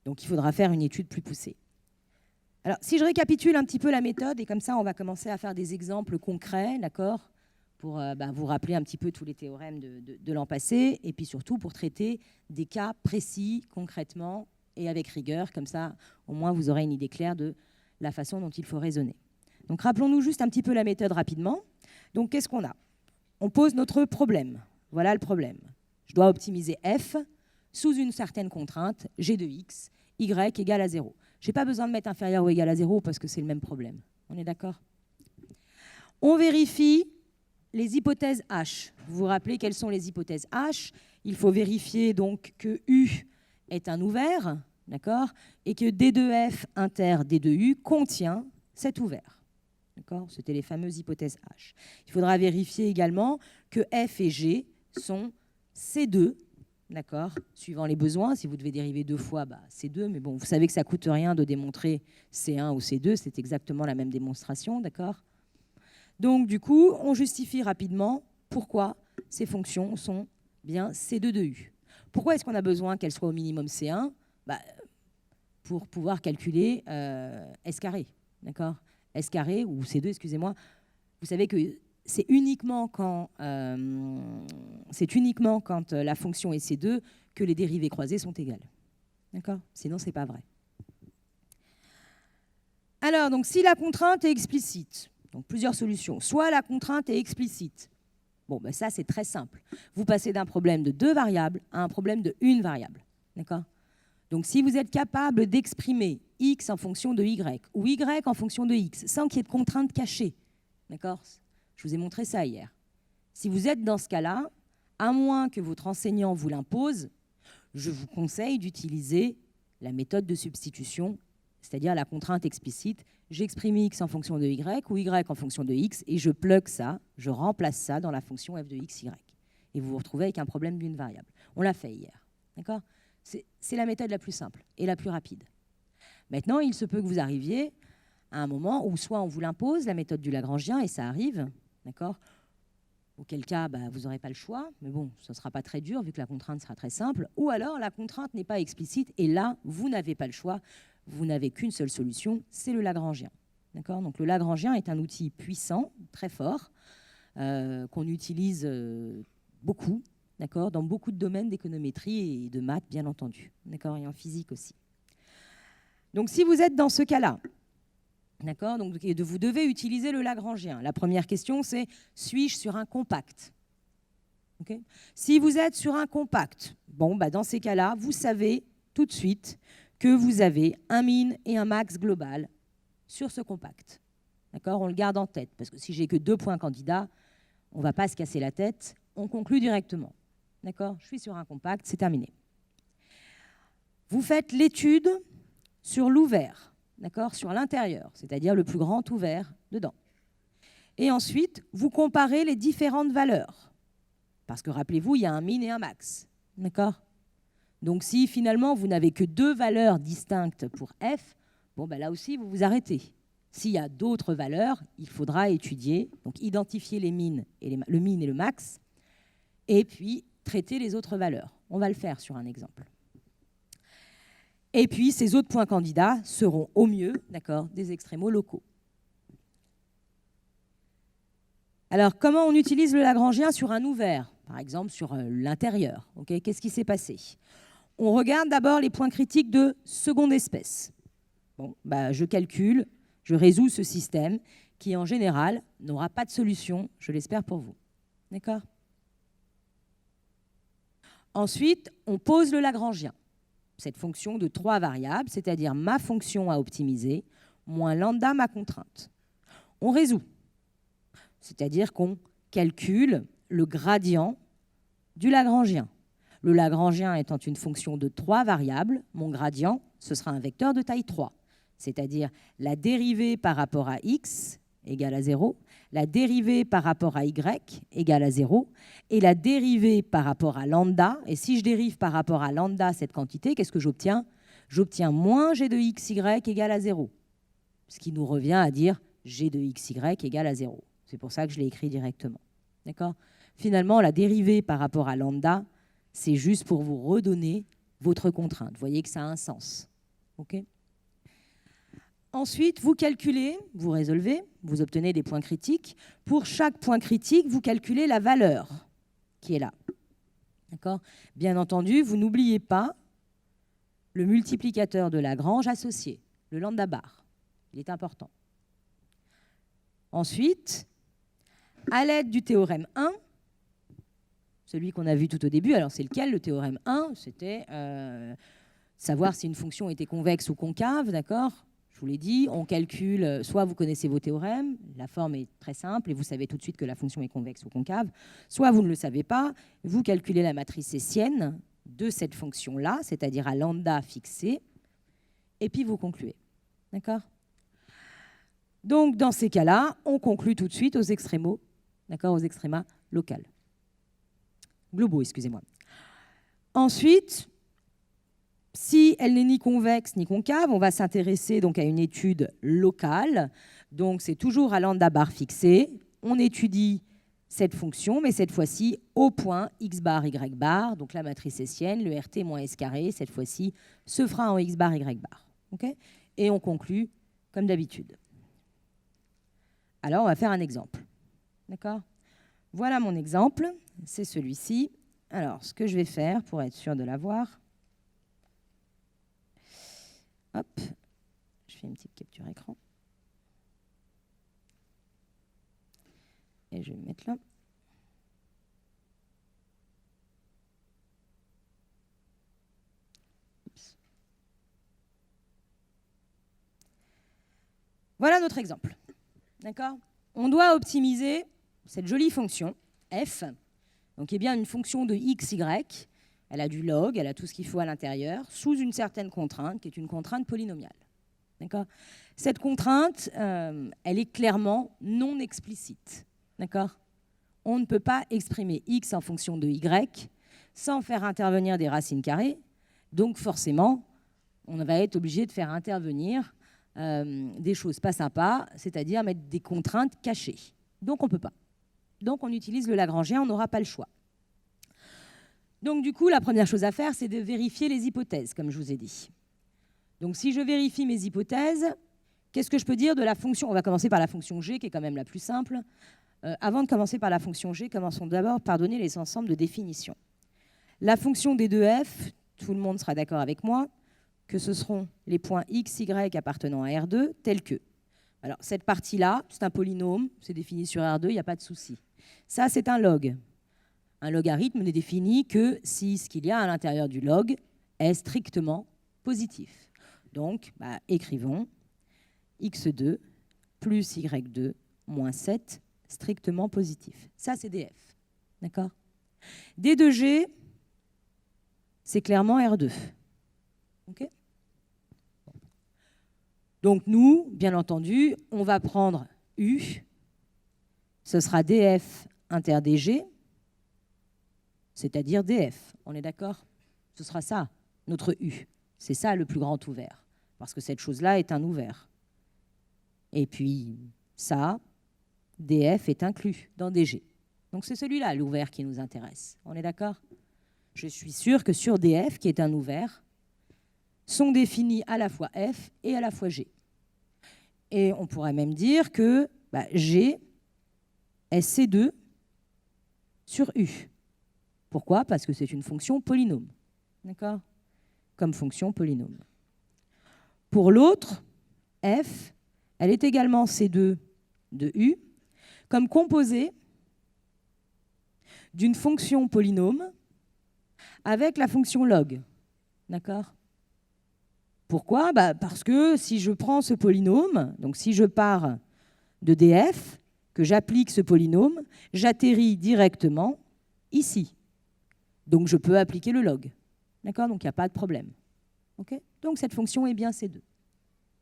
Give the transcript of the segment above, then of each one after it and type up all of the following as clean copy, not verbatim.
Donc, il faudra faire une étude plus poussée. Alors, si je récapitule un petit peu la méthode, et comme ça, on va commencer à faire des exemples concrets, d'accord, pour vous rappeler un petit peu tous les théorèmes de l'an passé, et puis surtout pour traiter des cas précis, concrètement, et avec rigueur. Comme ça, au moins, vous aurez une idée claire de la façon dont il faut raisonner. Donc, rappelons-nous juste un petit peu la méthode rapidement. Donc, qu'est-ce qu'on a? On pose notre problème. Voilà le problème. Je dois optimiser f sous une certaine contrainte, g de x, y égale à 0. Je n'ai pas besoin de mettre inférieur ou égal à 0 parce que c'est le même problème. On est d'accord? On vérifie les hypothèses H. Vous vous rappelez quelles sont les hypothèses H? Il faut vérifier donc que U est un ouvert, d'accord, et que D2F inter D2U contient cet ouvert. D'accord? C'était les fameuses hypothèses H. Il faudra vérifier également que F et G sont C2, d'accord, suivant les besoins. Si vous devez dériver 2 fois, C2, mais bon, vous savez que ça ne coûte rien de démontrer C1 ou C2, c'est exactement la même démonstration, d'accord? Donc, du coup, on justifie rapidement pourquoi ces fonctions sont bien C2 de U. Pourquoi est-ce qu'on a besoin qu'elles soient au minimum C1? Pour pouvoir calculer S carré, d'accord? S carré, ou C2, excusez-moi. Vous savez que c'est uniquement quand la fonction est C2 que les dérivées croisées sont égales. D'accord? Sinon, ce n'est pas vrai. Alors, donc, si la contrainte est explicite, donc plusieurs solutions. Soit la contrainte est explicite. Bon, ça, c'est très simple. Vous passez d'un problème de 2 variables à un problème de 1 variable. D'accord? Donc, si vous êtes capable d'exprimer x en fonction de y ou y en fonction de x sans qu'il y ait de contrainte cachée, d'accord? Je vous ai montré ça hier. Si vous êtes dans ce cas-là, à moins que votre enseignant vous l'impose, je vous conseille d'utiliser la méthode de substitution, c'est-à-dire la contrainte explicite. J'exprime x en fonction de y ou y en fonction de x et je plug ça, je remplace ça dans la fonction f de x, y. Et vous vous retrouvez avec un problème d'une variable. On l'a fait hier. D'accord? C'est la méthode la plus simple et la plus rapide. Maintenant, il se peut que vous arriviez à un moment où soit on vous l'impose, la méthode du Lagrangien, et ça arrive, d'accord? Auquel cas, vous n'aurez pas le choix, mais bon, ce ne sera pas très dur vu que la contrainte sera très simple. Ou alors, la contrainte n'est pas explicite et là, vous n'avez pas le choix. Vous n'avez qu'une seule solution, c'est le Lagrangien. D'accord? Donc, le Lagrangien est un outil puissant, très fort, qu'on utilise beaucoup, d'accord, dans beaucoup de domaines d'économétrie et de maths, bien entendu, d'accord, et en physique aussi. Donc, si vous êtes dans ce cas-là, d'accord, donc vous devez utiliser le Lagrangien. La première question, c'est suis-je sur un compact? Okay. Si vous êtes sur un compact, dans ces cas-là, vous savez tout de suite que vous avez un min et un max global sur ce compact. D'accord, on le garde en tête, parce que si j'ai que 2 points candidats, on ne va pas se casser la tête, on conclut directement. D'accord, je suis sur un compact, c'est terminé. Vous faites l'étude sur l'ouvert, d'accord, sur l'intérieur, c'est-à-dire le plus grand ouvert dedans. Et ensuite, vous comparez les différentes valeurs. Parce que rappelez-vous, il y a un min et un max. D'accord? Donc si finalement vous n'avez que 2 valeurs distinctes pour f, là aussi vous vous arrêtez. S'il y a d'autres valeurs, il faudra étudier, donc identifier les min et le min et le max, et puis traiter les autres valeurs. On va le faire sur un exemple. Et puis, ces autres points candidats seront au mieux, d'accord, des extrémaux locaux. Alors, comment on utilise le Lagrangien sur un ouvert? Par exemple, sur l'intérieur. Okay, qu'est-ce qui s'est passé? On regarde d'abord les points critiques de seconde espèce. Je calcule, je résous ce système qui, en général, n'aura pas de solution, je l'espère pour vous. D'accord? Ensuite, on pose le Lagrangien. Cette fonction de 3 variables, c'est-à-dire ma fonction à optimiser, moins lambda ma contrainte. On résout, c'est-à-dire qu'on calcule le gradient du Lagrangien. Le Lagrangien étant une fonction de 3 variables, mon gradient, ce sera un vecteur de taille 3, c'est-à-dire la dérivée par rapport à x égale à 0, la dérivée par rapport à y égale à 0, et la dérivée par rapport à lambda. Et si je dérive par rapport à lambda cette quantité, qu'est-ce que j'obtiens? J'obtiens moins g de xy égale à 0, ce qui nous revient à dire g de xy égale à 0. C'est pour ça que je l'ai écrit directement. D'accord? Finalement, la dérivée par rapport à lambda, c'est juste pour vous redonner votre contrainte. Vous voyez que ça a un sens. OK ? Ensuite, vous calculez, vous résolvez, vous obtenez des points critiques. Pour chaque point critique, vous calculez la valeur qui est là. D'accord ? Bien entendu, vous n'oubliez pas le multiplicateur de Lagrange associé, le lambda bar. Il est important. Ensuite, à l'aide du théorème 1, celui qu'on a vu tout au début, alors c'est lequel? Le théorème 1, c'était savoir si une fonction était convexe ou concave, d'accord? Je vous l'ai dit, on calcule, soit vous connaissez vos théorèmes, la forme est très simple et vous savez tout de suite que la fonction est convexe ou concave, soit vous ne le savez pas, vous calculez la matrice hessienne de cette fonction-là, c'est-à-dire à lambda fixé, et puis vous concluez. D'accord? Donc, dans ces cas-là, on conclut tout de suite aux extrémaux, d'accord, aux extrémas locales. Globaux, excusez-moi. Ensuite, si elle n'est ni convexe ni concave, on va s'intéresser donc à une étude locale. Donc, c'est toujours à lambda bar fixé. On étudie cette fonction, mais cette fois-ci au point x bar, y bar, donc la matrice hessienne, le RT moins S carré, cette fois-ci, se fera en x bar, y bar. Okay, et on conclut comme d'habitude. Alors, on va faire un exemple. D'accord ? Voilà mon exemple, c'est celui-ci. Alors, ce que je vais faire pour être sûr de l'avoir, hop, je fais une petite capture écran. Et je vais me mettre là. Oups. Voilà notre exemple. D'accord ? On doit optimiser cette jolie fonction f, donc qui est bien une fonction de x, y. Elle a du log, elle a tout ce qu'il faut à l'intérieur, sous une certaine contrainte, qui est une contrainte polynomiale. D'accord ? Cette contrainte, elle est clairement non explicite. D'accord ? On ne peut pas exprimer x en fonction de y sans faire intervenir des racines carrées. Donc forcément, on va être obligé de faire intervenir des choses pas sympas, c'est-à-dire mettre des contraintes cachées. Donc on ne peut pas. Donc on utilise le Lagrangien, on n'aura pas le choix. Donc du coup, la première chose à faire, c'est de vérifier les hypothèses, comme je vous ai dit. Donc si je vérifie mes hypothèses, qu'est-ce que je peux dire de la fonction? On va commencer par la fonction g, qui est quand même la plus simple. Avant de commencer par la fonction g, commençons d'abord par donner les ensembles de définition. La fonction des deux f, tout le monde sera d'accord avec moi, que ce seront les points x, y appartenant à R2, tels que. Alors, cette partie-là, c'est un polynôme, c'est défini sur R2, il n'y a pas de souci. Ça, c'est un log. Un logarithme n'est défini que si ce qu'il y a à l'intérieur du log est strictement positif. Donc, écrivons x2 plus y2 moins 7 strictement positif. Ça, c'est df. D'accord ? D de G, c'est clairement R2. OK ? Donc nous, bien entendu, on va prendre U, ce sera df inter dg, c'est-à-dire df. On est d'accord ? Ce sera ça, notre U. C'est ça le plus grand ouvert, parce que cette chose-là est un ouvert. Et puis ça, df est inclus dans dg. Donc c'est celui-là, l'ouvert, qui nous intéresse. On est d'accord ? Je suis sûr que sur df, qui est un ouvert, sont définis à la fois f et à la fois g. Et on pourrait même dire que g est C2 sur U. Pourquoi ? Parce que c'est une fonction polynôme. D'accord ? Comme fonction polynôme. Pour l'autre, f, elle est également C2 de U, comme composée d'une fonction polynôme avec la fonction log. D'accord ? Pourquoi ? Parce que si je prends ce polynôme, donc si je pars de df, que j'applique ce polynôme, j'atterris directement ici. Donc je peux appliquer le log. D'accord ? Donc il n'y a pas de problème. Okay ? Donc cette fonction est bien C2.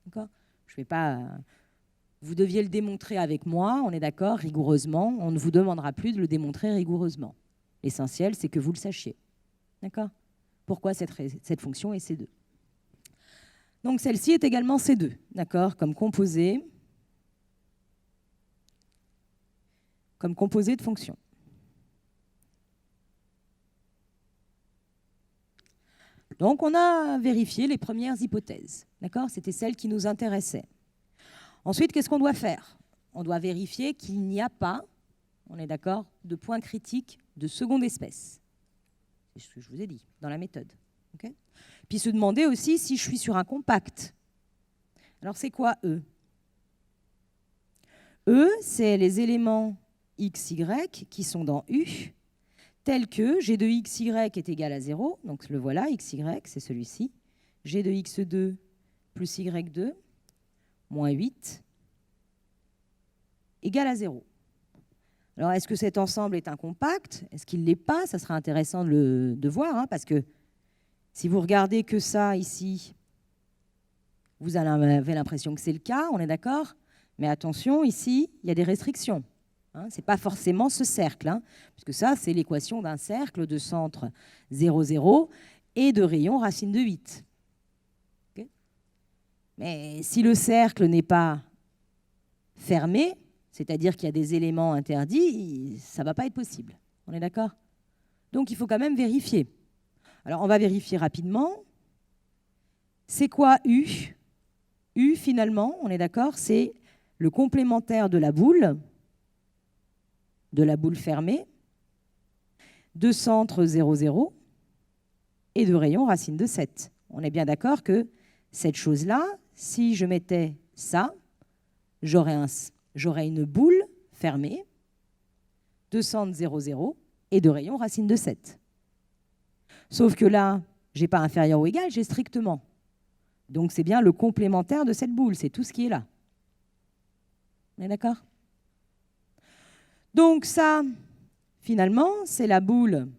D'accord ? Je vais pas. Vous deviez le démontrer avec moi, on est d'accord, rigoureusement. On ne vous demandera plus de le démontrer rigoureusement. L'essentiel, c'est que vous le sachiez. D'accord ? Pourquoi cette fonction est C2 ? Donc celle-ci est également C2, d'accord, comme composée de fonctions. Donc, on a vérifié les premières hypothèses. D'accord? C'était celles qui nous intéressaient. Ensuite, qu'est-ce qu'on doit faire? On doit vérifier qu'il n'y a pas, on est d'accord, de point critique de seconde espèce. C'est ce que je vous ai dit dans la méthode. Okay? Puis se demander aussi si je suis sur un compact. Alors, c'est quoi E? E, c'est les éléments x, y qui sont dans U, tels que g de x, y est égal à 0. Donc, le voilà, x, y, c'est celui-ci. G de x2 plus y2 moins 8 égale à 0. Alors, est-ce que cet ensemble est un compact? Est-ce qu'il ne l'est pas? Ça sera intéressant de voir, hein, parce que si vous regardez que ça ici, vous avez l'impression que c'est le cas, on est d'accord? Mais attention, ici, il y a des restrictions. Hein, ce n'est pas forcément ce cercle, hein, puisque ça, c'est l'équation d'un cercle de centre 0, 0 et de rayon racine de 8. Okay? Mais si le cercle n'est pas fermé, c'est-à-dire qu'il y a des éléments interdits, ça ne va pas être possible. On est d'accord? Donc, il faut quand même vérifier. Alors, on va vérifier rapidement. C'est quoi U? U, finalement, on est d'accord, c'est le complémentaire de la boule fermée, de centre 0, 0 et de rayon racine de 7. On est bien d'accord que cette chose-là, si je mettais ça, j'aurais une boule fermée, de centre 0, 0 et de rayon racine de 7. Sauf que là, je n'ai pas inférieur ou égal, j'ai strictement. Donc c'est bien le complémentaire de cette boule, c'est tout ce qui est là. On est d'accord? Donc ça, finalement, c'est la boule,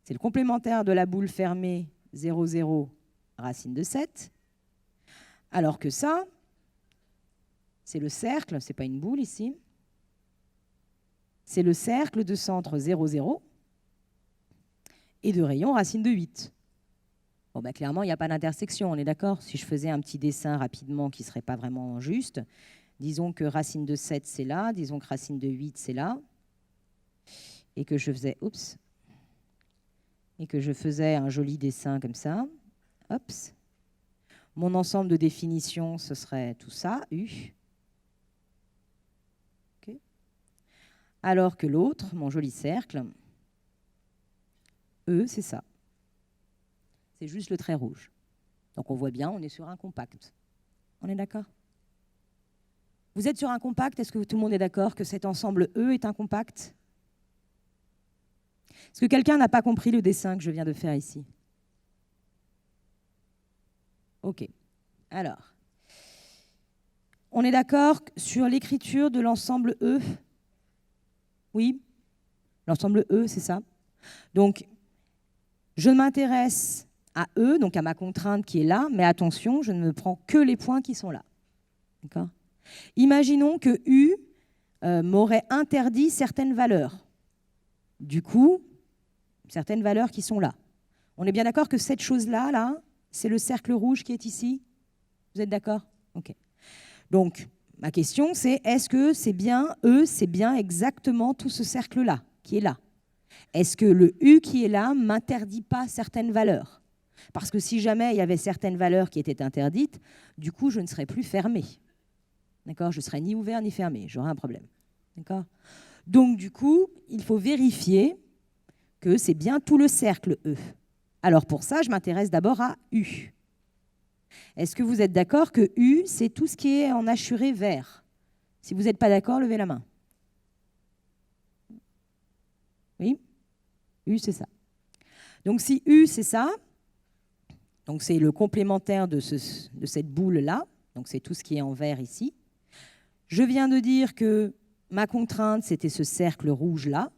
c'est le complémentaire de la boule fermée 0, 0, racine de 7. Alors que ça, c'est le cercle, ce n'est pas une boule ici, c'est le cercle de centre 0, 0 et de rayon racine de 8. Bon, ben, clairement, il n'y a pas d'intersection, on est d'accord? Si je faisais un petit dessin rapidement qui ne serait pas vraiment juste, disons que racine de 7, c'est là, disons que racine de 8, c'est là, et que je faisais, un joli dessin comme ça, hop. Mon ensemble de définition, ce serait tout ça, U. Okay. Alors que l'autre, mon joli cercle, E, c'est ça. C'est juste le trait rouge. Donc on voit bien, on est sur un compact. On est d'accord? Vous êtes sur un compact, est-ce que tout le monde est d'accord que cet ensemble E est un compact? Est-ce que quelqu'un n'a pas compris le dessin que je viens de faire ici? Ok. Alors, on est d'accord sur l'écriture de l'ensemble E? Oui? L'ensemble E, c'est ça. Donc, je m'intéresse à E, donc à ma contrainte qui est là, mais attention, je ne me prends que les points qui sont là. D'accord? Imaginons que U m'aurait interdit certaines valeurs. Du coup, certaines valeurs qui sont là. On est bien d'accord que cette chose-là, là, c'est le cercle rouge qui est ici? Vous êtes d'accord? Ok. Donc, ma question, c'est est-ce que c'est bien E, c'est bien exactement tout ce cercle-là qui est là? Est-ce que le U qui est là ne m'interdit pas certaines valeurs? Parce que si jamais il y avait certaines valeurs qui étaient interdites, du coup, je ne serais plus fermée. D'accord? Je ne serais ni ouvert ni fermé. J'aurais un problème. D'accord? Donc, du coup, il faut vérifier que c'est bien tout le cercle E. Alors, pour ça, je m'intéresse d'abord à U. Est-ce que vous êtes d'accord que U, c'est tout ce qui est en hachuré vert? Si vous n'êtes pas d'accord, levez la main. Oui? U, c'est ça. Donc, si U, c'est ça, donc c'est le complémentaire de cette boule-là, donc c'est tout ce qui est en vert ici. Je viens de dire que ma contrainte, c'était ce cercle rouge-là.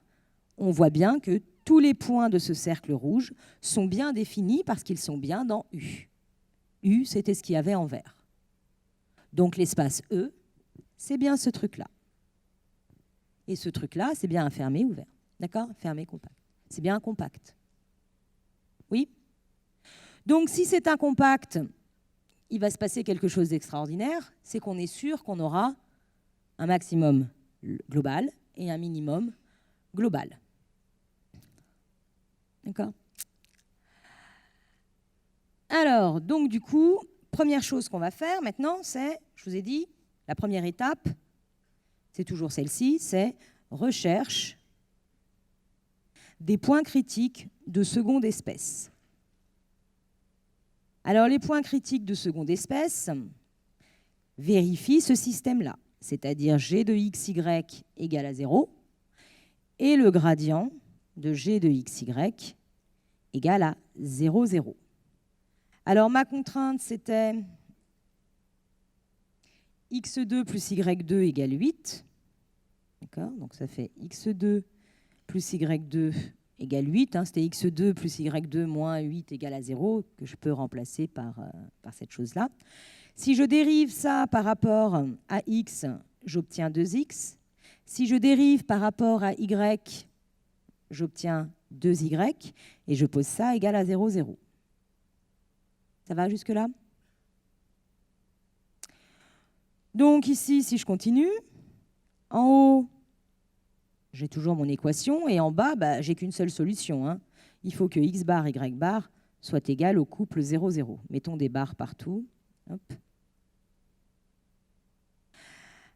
On voit bien que tous les points de ce cercle rouge sont bien définis parce qu'ils sont bien dans U. U, c'était ce qu'il y avait en vert. Donc l'espace E, c'est bien ce truc-là. Et ce truc-là, c'est bien un fermé ouvert. D'accord? Fermé, compact. C'est bien un compact. Oui? Donc si c'est un compact, il va se passer quelque chose d'extraordinaire, c'est qu'on est sûr qu'on aura un maximum global et un minimum global. D'accord? Alors, donc du coup, première chose qu'on va faire maintenant, c'est, je vous ai dit, la première étape, c'est toujours celle-ci, c'est recherche des points critiques de seconde espèce. Alors, les points critiques de seconde espèce vérifient ce système-là, c'est-à-dire g de xy égale à 0 et le gradient de g de xy égale à 0, 0. Alors, ma contrainte, c'était x2 plus y2 égale 8. D'accord? Donc, ça fait x2 plus y2 égale 8. Hein, c'était x2 plus y2 moins 8 égale à 0, que je peux remplacer par cette chose-là. Si je dérive ça par rapport à x, j'obtiens 2x. Si je dérive par rapport à y, j'obtiens 2y. Et je pose ça égal à 0, 0. Ça va jusque-là? Donc ici, si je continue, en haut, j'ai toujours mon équation, et en bas, bah, j'ai qu'une seule solution. Hein. Il faut que x bar, y bar soit égal au couple 0, 0. Mettons des barres partout. Hop.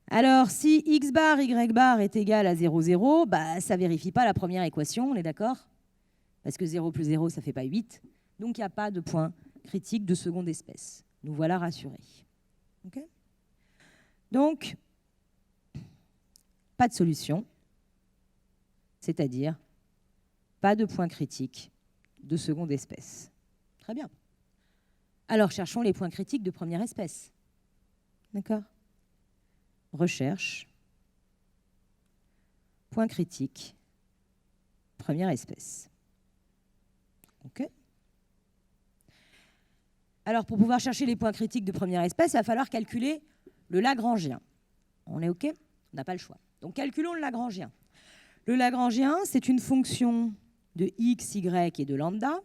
Alors, si x bar, y bar est égal à 0, 0, bah, ça ne vérifie pas la première équation, on est d'accord? Parce que 0 plus 0, ça ne fait pas 8. Donc, il n'y a pas de point critique de seconde espèce. Nous voilà rassurés. Okay? Donc, pas de solution, c'est-à-dire pas de point critique de seconde espèce. Très bien. Alors, cherchons les points critiques de première espèce. D'accord? Recherche, point critique, première espèce. OK? Alors, pour pouvoir chercher les points critiques de première espèce, il va falloir calculer le Lagrangien. On est OK? On n'a pas le choix. Donc, calculons le Lagrangien. Le Lagrangien, c'est une fonction de x, y et de lambda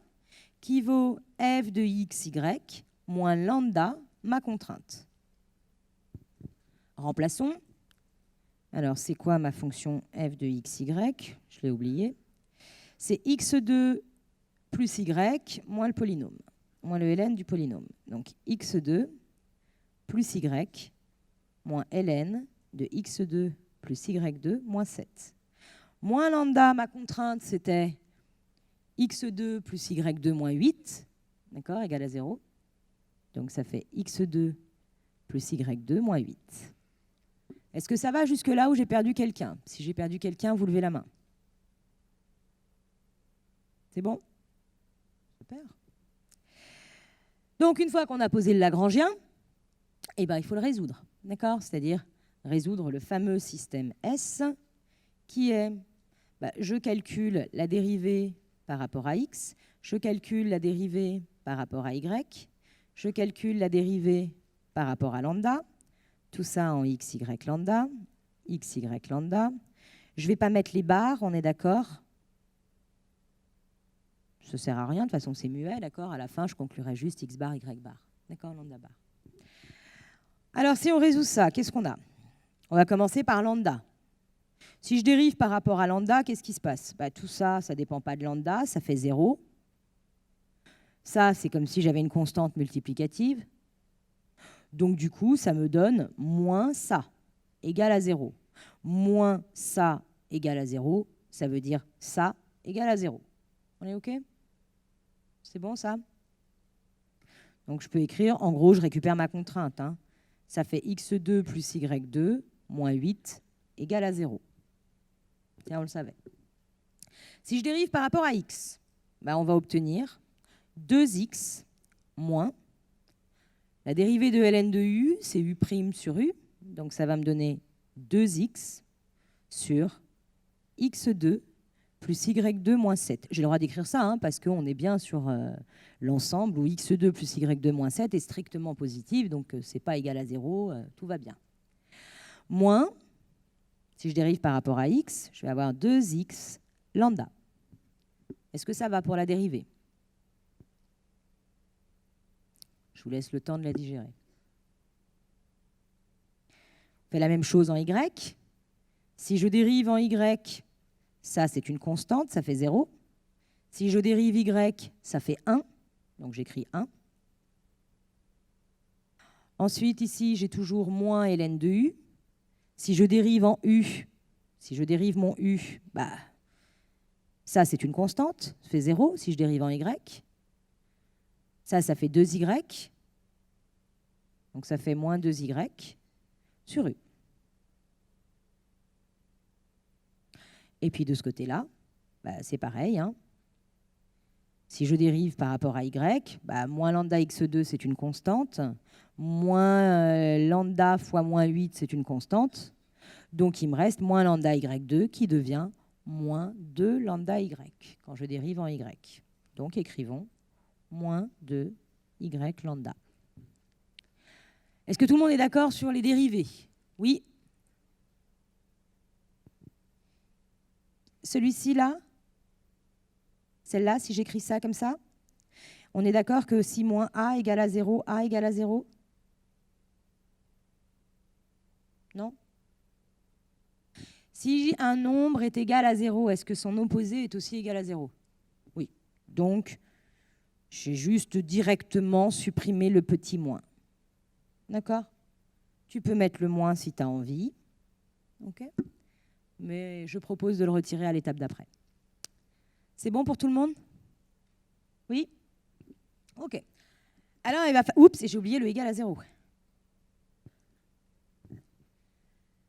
qui vaut f de x, y moins lambda, ma contrainte. Remplaçons. Alors, c'est quoi ma fonction f de x, y? Je l'ai oublié. C'est x2 plus y moins le polynôme, moins le ln du polynôme. Donc, x2 plus y moins ln de x2 plus y2 moins 7. Moins lambda, ma contrainte, c'était x2 plus y2 moins 8, d'accord, égal à 0. Donc, ça fait x2 plus y2 moins 8. Est-ce que ça va jusque là où j'ai perdu quelqu'un? Si j'ai perdu quelqu'un, vous levez la main. C'est bon? Super. Donc, une fois qu'on a posé le Lagrangien, eh ben, il faut le résoudre, d'accord? C'est-à-dire résoudre le fameux système S qui est, je calcule la dérivée par rapport à x, je calcule la dérivée par rapport à y, je calcule la dérivée par rapport à lambda, tout ça en x, y lambda, x, y lambda. Je ne vais pas mettre les barres, on est d'accord? Ça ne sert à rien, de toute façon c'est muet, d'accord? À la fin, je conclurai juste x bar, y bar. D'accord, lambda bar. Alors, si on résout ça, qu'est-ce qu'on a? On va commencer par lambda. Si je dérive par rapport à lambda, qu'est-ce qui se passe? Tout ça, ça ne dépend pas de lambda, ça fait 0. Ça, c'est comme si j'avais une constante multiplicative. Donc, du coup, ça me donne moins ça, égal à 0. Moins ça, égal à 0, ça veut dire ça, égal à 0. On est OK? C'est bon, ça? Donc, je peux écrire, en gros, je récupère ma contrainte. Hein. Ça fait x2 plus y2 moins 8 égale à 0. Tiens, on le savait. Si je dérive par rapport à x, on va obtenir 2x moins la dérivée de ln de u, c'est u' sur u. Donc, ça va me donner 2x sur x2 plus y2 moins 7. J'ai le droit d'écrire ça, hein, parce qu'on est bien sur l'ensemble où x2 plus y2 moins 7 est strictement positif, donc ce n'est pas égal à 0, tout va bien. Moins, si je dérive par rapport à x, je vais avoir 2x lambda. Est-ce que ça va pour la dérivée? Je vous laisse le temps de la digérer. On fait la même chose en y. Si je dérive en y, ça, c'est une constante, ça fait 0. Si je dérive y, ça fait 1. Donc, j'écris 1. Ensuite, ici, j'ai toujours moins ln de u. Si je dérive en u, si je dérive mon u, bah, ça, c'est une constante, ça fait 0 si je dérive en y. Ça fait 2y. Donc, ça fait moins 2y sur u. Et puis, de ce côté-là, bah, c'est pareil. Hein. Si je dérive par rapport à y, bah, moins lambda x2, c'est une constante. Moins lambda fois moins 8, c'est une constante. Donc, il me reste moins lambda y2 qui devient moins 2 lambda y quand je dérive en y. Donc, écrivons moins 2 y lambda. Est-ce que tout le monde est d'accord sur les dérivés? Oui. Celui-ci, là? Celle-là, si j'écris ça comme ça? On est d'accord que si moins a égale à 0, a égale à 0? Non? Si un nombre est égal à 0, est-ce que son opposé est aussi égal à 0? Oui. Donc, j'ai juste directement supprimé le petit moins. D'accord? Tu peux mettre le moins si tu as envie. OK? Mais je propose de le retirer à l'étape d'après. C'est bon pour tout le monde? Oui? OK. Alors, il va faire... Oups, j'ai oublié le égal à 0.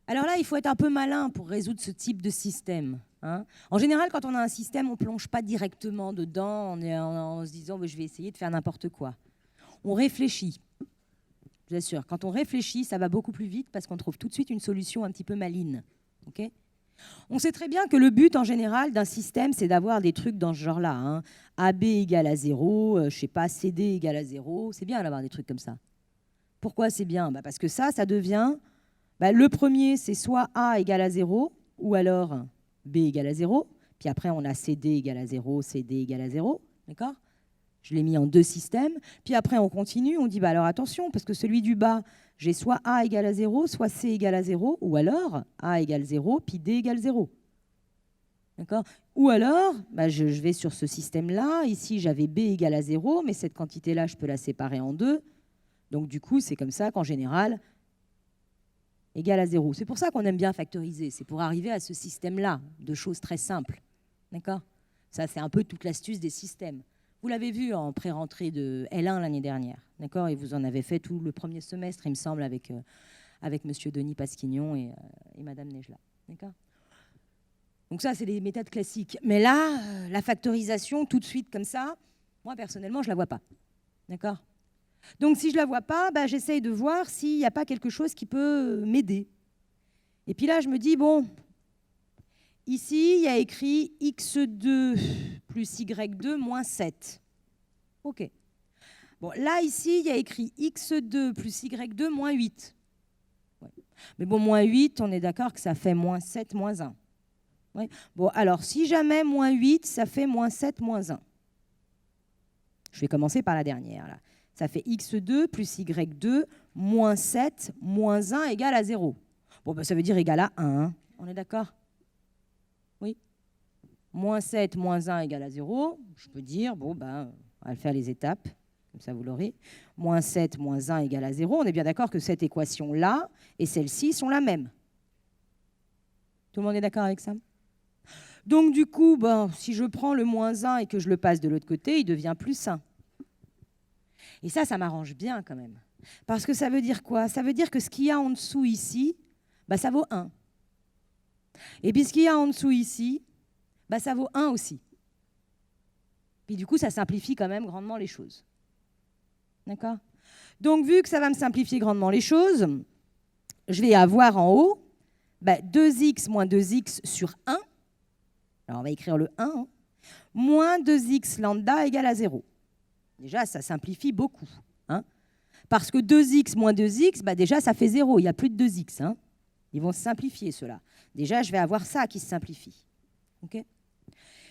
Alors là, il faut être un peu malin pour résoudre ce type de système. Hein. En général, quand on a un système, on ne plonge pas directement dedans en se disant je vais essayer de faire n'importe quoi. On réfléchit. Je vous assure, quand on réfléchit, ça va beaucoup plus vite parce qu'on trouve tout de suite une solution un petit peu maligne. Okay? On sait très bien que le but, en général, d'un système, c'est d'avoir des trucs dans ce genre-là. Hein. AB égale à 0, je ne sais pas, CD égale à 0. C'est bien d'avoir des trucs comme ça. Pourquoi c'est bien? Parce que ça devient... le premier, c'est soit A égale à 0, ou alors B égale à 0. Puis après, on a CD égale à 0, CD égale à 0. D'accord? Je l'ai mis en deux systèmes. Puis après, on continue. On dit, alors attention, parce que celui du bas, j'ai soit A égale à 0, soit C égale à 0, ou alors A égale 0, puis D égale 0. D'accord? Ou alors, je vais sur ce système-là. Ici, j'avais B égale à 0, mais cette quantité-là, je peux la séparer en deux. Donc du coup, c'est comme ça qu'en général... égale à 0. C'est pour ça qu'on aime bien factoriser. C'est pour arriver à ce système-là de choses très simples. D'accord? Ça, c'est un peu toute l'astuce des systèmes. Vous l'avez vu en pré-rentrée de L1 l'année dernière. D'accord? Et vous en avez fait tout le premier semestre, il me semble, avec monsieur Denis Pasquignon et madame Nejla. D'accord? Donc ça, c'est des méthodes classiques. Mais là, la factorisation, tout de suite comme ça, moi, personnellement, je ne la vois pas. D'accord? Donc, si je ne la vois pas, j'essaye de voir s'il n'y a pas quelque chose qui peut m'aider. Et puis là, je me dis, bon, ici, il y a écrit x2 plus y2 moins 7. OK. Bon, là, ici, il y a écrit x2 plus y2 moins 8. Ouais. Mais bon, moins 8, on est d'accord que ça fait moins 7 moins 1. Ouais. Bon, alors, si jamais moins 8, ça fait moins 7 moins 1. Je vais commencer par la dernière, là. Ça fait x2 plus y2 moins 7 moins 1 égale à 0. Bon, ça veut dire égal à 1. Hein. On est d'accord? Oui. Moins 7 moins 1 égale à 0. Je peux dire, bon, on va faire les étapes. Comme ça, vous l'aurez. Moins 7 moins 1 égale à 0. On est bien d'accord que cette équation-là et celle-ci sont la même. Tout le monde est d'accord avec ça? Donc, du coup, si je prends le moins 1 et que je le passe de l'autre côté, il devient plus 1. Et ça m'arrange bien quand même. Parce que ça veut dire quoi? Ça veut dire que ce qu'il y a en dessous ici, ça vaut 1. Et puis ce qu'il y a en dessous ici, ça vaut 1 aussi. Puis du coup, ça simplifie quand même grandement les choses. D'accord? Donc, vu que ça va me simplifier grandement les choses, je vais avoir en haut 2x moins 2x sur 1. Alors, on va écrire le 1. Hein, moins 2x lambda égale à 0. Déjà, ça simplifie beaucoup. Hein, parce que 2x moins 2x, déjà, ça fait 0. Il n'y a plus de 2x. Hein. Ils vont se simplifier, ceux-là. Déjà, je vais avoir ça qui se simplifie. Okay?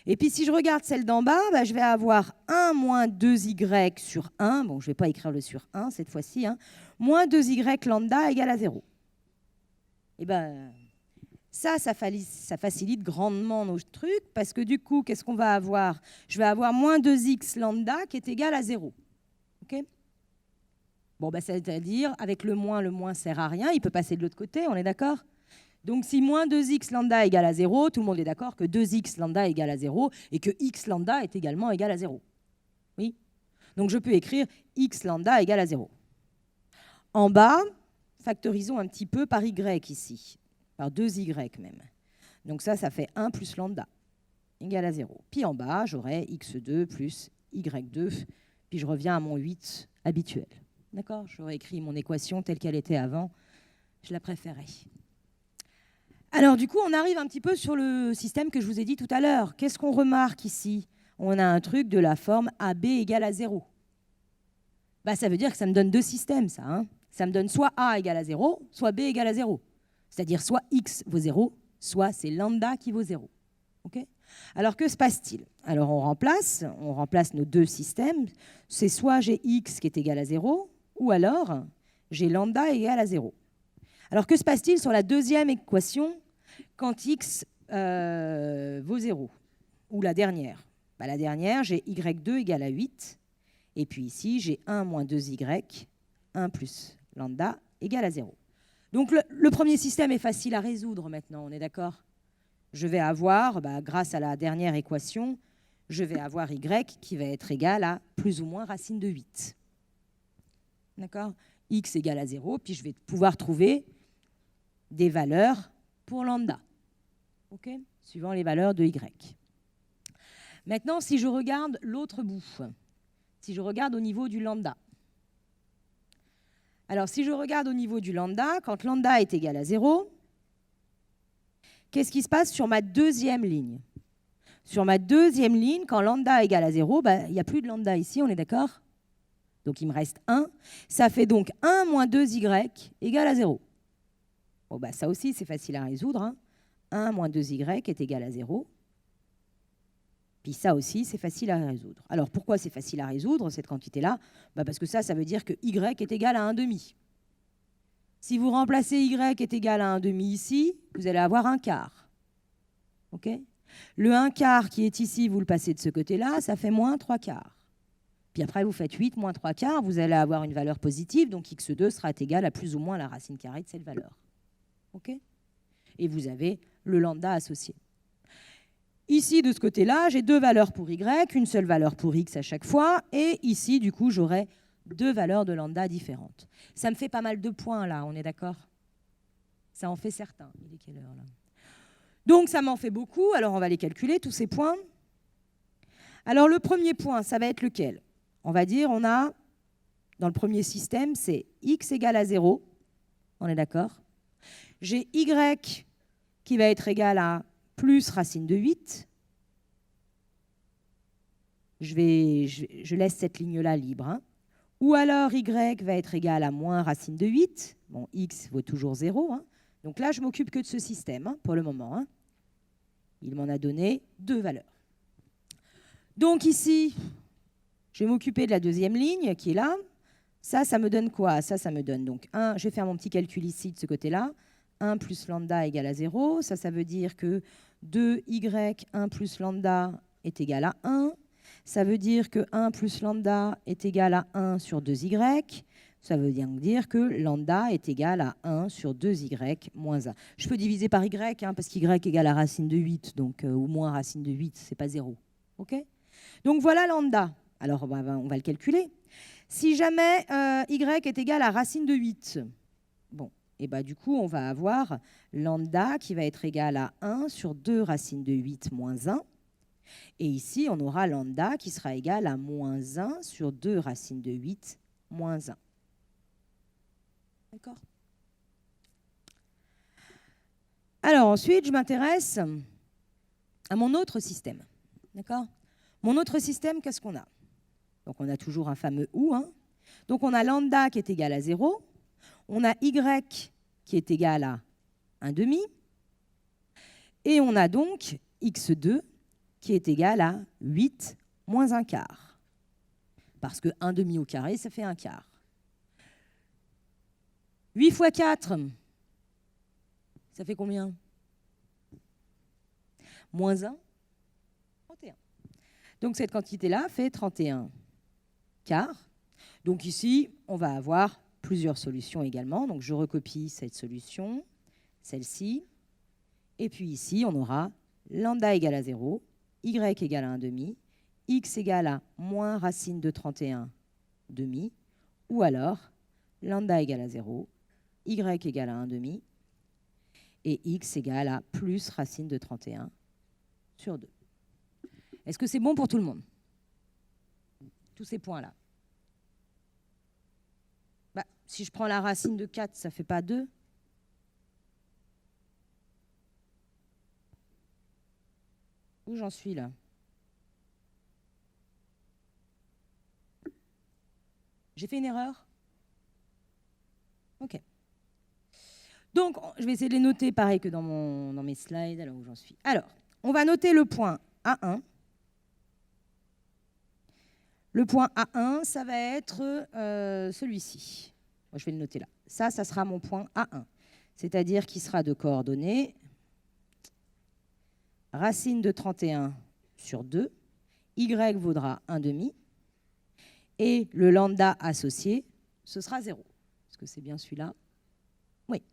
Et puis, si je regarde celle d'en bas, je vais avoir 1 moins 2y sur 1. Bon, je ne vais pas écrire le sur 1 cette fois-ci. Hein, moins 2y lambda égale à 0. Et ça facilite grandement nos trucs parce que du coup, qu'est-ce qu'on va avoir? Je vais avoir moins 2x lambda qui est égal à 0. Okay? Bon, bah, c'est-à-dire, avec le moins sert à rien, il peut passer de l'autre côté, on est d'accord? Donc si moins 2x lambda égale à 0, tout le monde est d'accord que 2x lambda égale à 0 et que x lambda est également égal à 0. Oui? Donc je peux écrire x lambda égale à 0. En bas, factorisons un petit peu par y ici, par 2y même. Donc ça fait 1 plus lambda égale à 0. Puis en bas, j'aurai x2 plus y2, puis je reviens à mon 8 habituel. D'accord? J'aurais écrit mon équation telle qu'elle était avant. Je la préférais. Alors du coup, on arrive un petit peu sur le système que je vous ai dit tout à l'heure. Qu'est-ce qu'on remarque ici? On a un truc de la forme AB égale à 0. Bah, ça veut dire que ça me donne deux systèmes, ça. Hein. Ça me donne soit A égale à 0, soit B égale à 0. C'est-à-dire soit X vaut 0, soit c'est lambda qui vaut 0. Okay? Alors que se passe-t-il? Alors on remplace nos deux systèmes. C'est soit j'ai X qui est égal à 0, ou alors j'ai lambda égal à 0. Alors que se passe-t-il sur la deuxième équation quand x vaut 0? Ou la dernière? Bah, la dernière, j'ai y2 égale à 8. Et puis ici, j'ai 1 moins 2y, 1 plus lambda égale à 0. Donc le premier système est facile à résoudre maintenant, on est d'accord? Je vais avoir, grâce à la dernière équation, je vais avoir y qui va être égal à plus ou moins racine de 8. D'accord? X égale à 0, puis je vais pouvoir trouver des valeurs pour lambda, okay, suivant les valeurs de y. Maintenant, si je regarde l'autre bout, si je regarde au niveau du lambda. Alors, si je regarde au niveau du lambda, quand lambda est égal à 0, qu'est-ce qui se passe sur ma deuxième ligne? Sur ma deuxième ligne, quand lambda est égal à 0, il n'y a plus de lambda ici, on est d'accord? Donc, il me reste 1. Ça fait donc 1 moins 2y égale à 0. Bon, ça aussi, c'est facile à résoudre. Hein. 1 moins 2y est égal à 0. Puis ça aussi, c'est facile à résoudre. Alors, pourquoi c'est facile à résoudre, cette quantité-là? Parce que ça veut dire que y est égal à 1/2. Si vous remplacez y est égal à 1/2 ici, vous allez avoir 1/4. Okay? Le 1/4 qui est ici, vous le passez de ce côté-là, ça fait moins 3/4. Puis après, vous faites 8 moins 3/4, vous allez avoir une valeur positive, donc x2 sera égal à plus ou moins la racine carrée de cette valeur. Okay? Et vous avez le lambda associé. Ici, de ce côté-là, j'ai deux valeurs pour y, une seule valeur pour x à chaque fois. Et ici, du coup, j'aurai deux valeurs de lambda différentes. Ça me fait pas mal de points, là, on est d'accord? Ça en fait certains. Il est quelle heure, là? Donc, ça m'en fait beaucoup. Alors, on va les calculer, tous ces points. Alors, le premier point, ça va être lequel? On va dire, on a, dans le premier système, c'est x égale à 0. On est d'accord? J'ai y qui va être égal à plus racine de 8. Je laisse cette ligne-là libre. Hein. Ou alors y va être égal à moins racine de 8. Bon, x vaut toujours 0. Hein. Donc là, je ne m'occupe que de ce système hein, pour le moment. Hein. Il m'en a donné deux valeurs. Donc ici, je vais m'occuper de la deuxième ligne qui est là. Ça me donne quoi? Ça me donne donc 1. Je vais faire mon petit calcul ici de ce côté-là. 1 plus lambda égale à 0. Ça veut dire que 2y, 1 plus lambda est égal à 1. Ça veut dire que 1 plus lambda est égal à 1 sur 2y. Ça veut dire que lambda est égal à 1 sur 2y moins 1. Je peux diviser par y, hein, parce qu'y égale à racine de 8, donc, ou moins racine de 8, ce n'est pas 0. Okay, donc voilà lambda. Alors on va le calculer. Si jamais y est égal à racine de 8, bon, et du coup, on va avoir lambda qui va être égal à 1 sur 2 racine de 8 moins 1. Et ici, on aura lambda qui sera égal à moins 1 sur 2 racine de 8 moins 1. D'accord? Alors ensuite, je m'intéresse à mon autre système. D'accord? Mon autre système, qu'est-ce qu'on a? Donc on a toujours un fameux ou. Hein. Donc on a lambda qui est égal à 0. On a y qui est égal à 1/2. Et on a donc x2 qui est égal à 8 moins 1/4. Parce que 1/2 au carré, ça fait 1/4. 8 fois 4, ça fait combien? Moins 1, 31. Donc cette quantité-là fait 31 quarts. Donc ici, on va avoir plusieurs solutions également. Donc je recopie cette solution, celle-ci. Et puis ici, on aura lambda égale à 0, y égale à 1 demi, x égale à moins racine de 31 demi, ou alors lambda égale à 0, y égale à 1 demi, et x égale à plus racine de 31 sur 2. Est-ce que c'est bon pour tout le monde? Tous ces points-là. Bah, si je prends la racine de 4, ça ne fait pas 2. Où j'en suis là? J'ai fait une erreur? Ok. Donc, je vais essayer de les noter pareil que dans mes slides, alors où j'en suis. Alors, on va noter le point A1. Le point A1, ça va être celui-ci. Moi, je vais le noter là. Ça sera mon point A1. C'est-à-dire qu'il sera de coordonnées racine de 31 sur 2. Y vaudra 1 demi. Et le lambda associé, ce sera 0. Est-ce que c'est bien celui-là? Oui.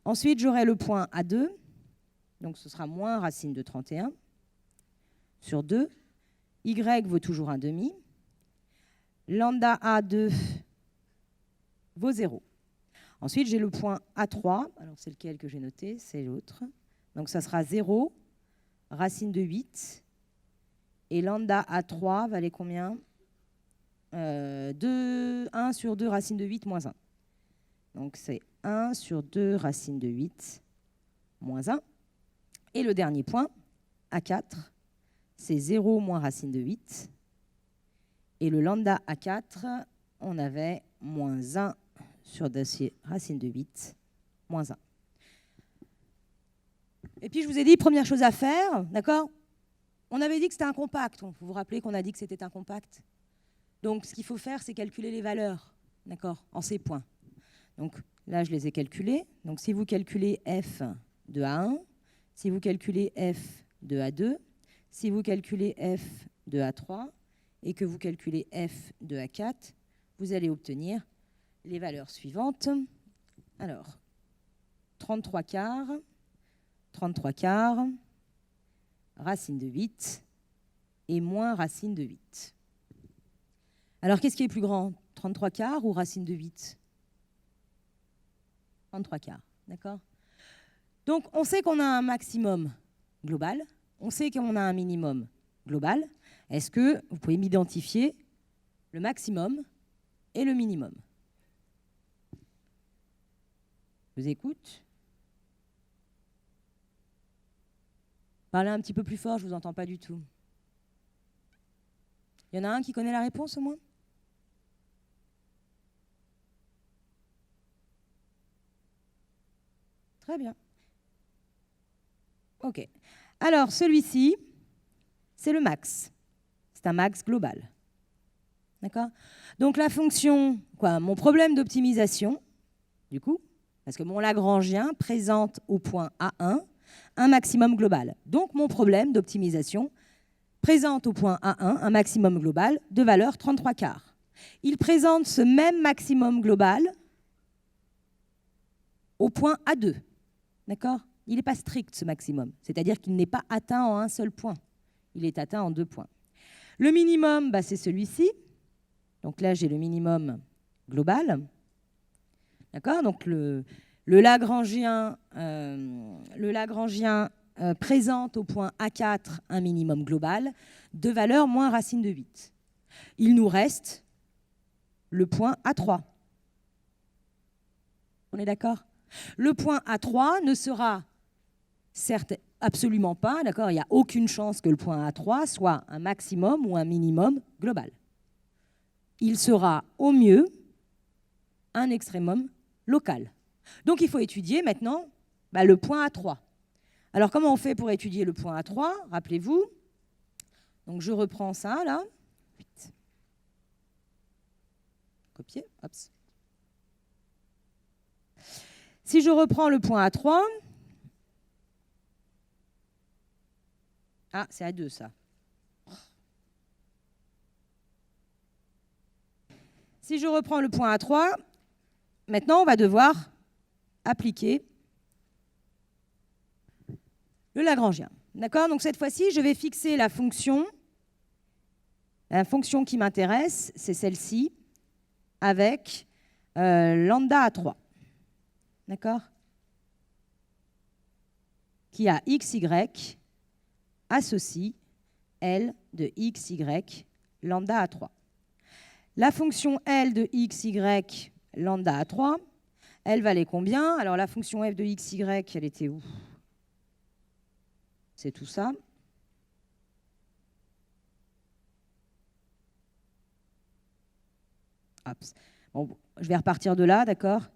Ensuite, j'aurai le point A2. Donc, ce sera moins racine de 31 sur 2. Y vaut toujours 1 demi. Lambda A2 vaut 0. Ensuite, j'ai le point A3. Alors, c'est lequel que j'ai noté? C'est l'autre. Donc, ça sera 0, racine de 8. Et lambda A3 valait combien? 1 sur 2 racine de 8 moins 1. Donc, c'est 1 sur 2 racine de 8 moins 1. Et le dernier point, A4, c'est 0 moins racine de 8. Et le lambda A4, on avait moins 1 sur dossier racine de 8, moins 1. Et puis, je vous ai dit, première chose à faire, d'accord? On avait dit que c'était un compact. Vous vous rappelez qu'on a dit que c'était un compact? Donc, ce qu'il faut faire, c'est calculer les valeurs, d'accord, en ces points. Donc, là, je les ai calculés. Donc, si vous calculez f de A1, si vous calculez f de A2, si vous calculez f de A3 et que vous calculez f de A4, vous allez obtenir les valeurs suivantes. Alors, 33 quarts, racine de 8 et moins racine de 8. Alors, qu'est-ce qui est plus grand, 33 quarts ou racine de 8? 33 quarts, d'accord? Donc, on sait qu'on a un maximum global, on sait qu'on a un minimum global. Est-ce que vous pouvez m'identifier le maximum et le minimum? Je vous écoute. Parlez un petit peu plus fort, je ne vous entends pas du tout. Il y en a un qui connaît la réponse au moins? Très bien. OK. Alors, celui-ci, c'est le max. C'est un max global. D'accord? Donc, la fonction, mon problème d'optimisation, du coup, parce que mon Lagrangien présente au point A1 un maximum global. Donc, mon problème d'optimisation présente au point A1 un maximum global de valeur 33 quarts. Il présente ce même maximum global au point A2. D'accord? Il n'est pas strict, ce maximum. C'est-à-dire qu'il n'est pas atteint en un seul point. Il est atteint en 2 points. Le minimum, c'est celui-ci. Donc là, j'ai le minimum global. D'accord? Donc le Lagrangien présente au point A4 un minimum global de valeur moins racine de 8. Il nous reste le point A3. On est d'accord? Le point A3 ne sera certes absolument pas, d'accord? Il n'y a aucune chance que le point A3 soit un maximum ou un minimum global. Il sera au mieux un extrémum local. Donc il faut étudier maintenant le point A3. Alors comment on fait pour étudier le point A3? Rappelez-vous. Donc je reprends ça là. Copier. Hop. Si je reprends le point A3, c'est A2 ça. Si je reprends le point A3, maintenant, on va devoir appliquer le Lagrangien. D'accord? Donc cette fois-ci, je vais fixer la fonction. La fonction qui m'intéresse, c'est celle-ci, avec lambda A3. D'accord? Qui a xy associe L de xy lambda A3. La fonction L de xy lambda A3, elle valait combien? Alors la fonction f de xy, elle était où? C'est tout ça. Hop. Bon, je vais repartir de là, d'accord?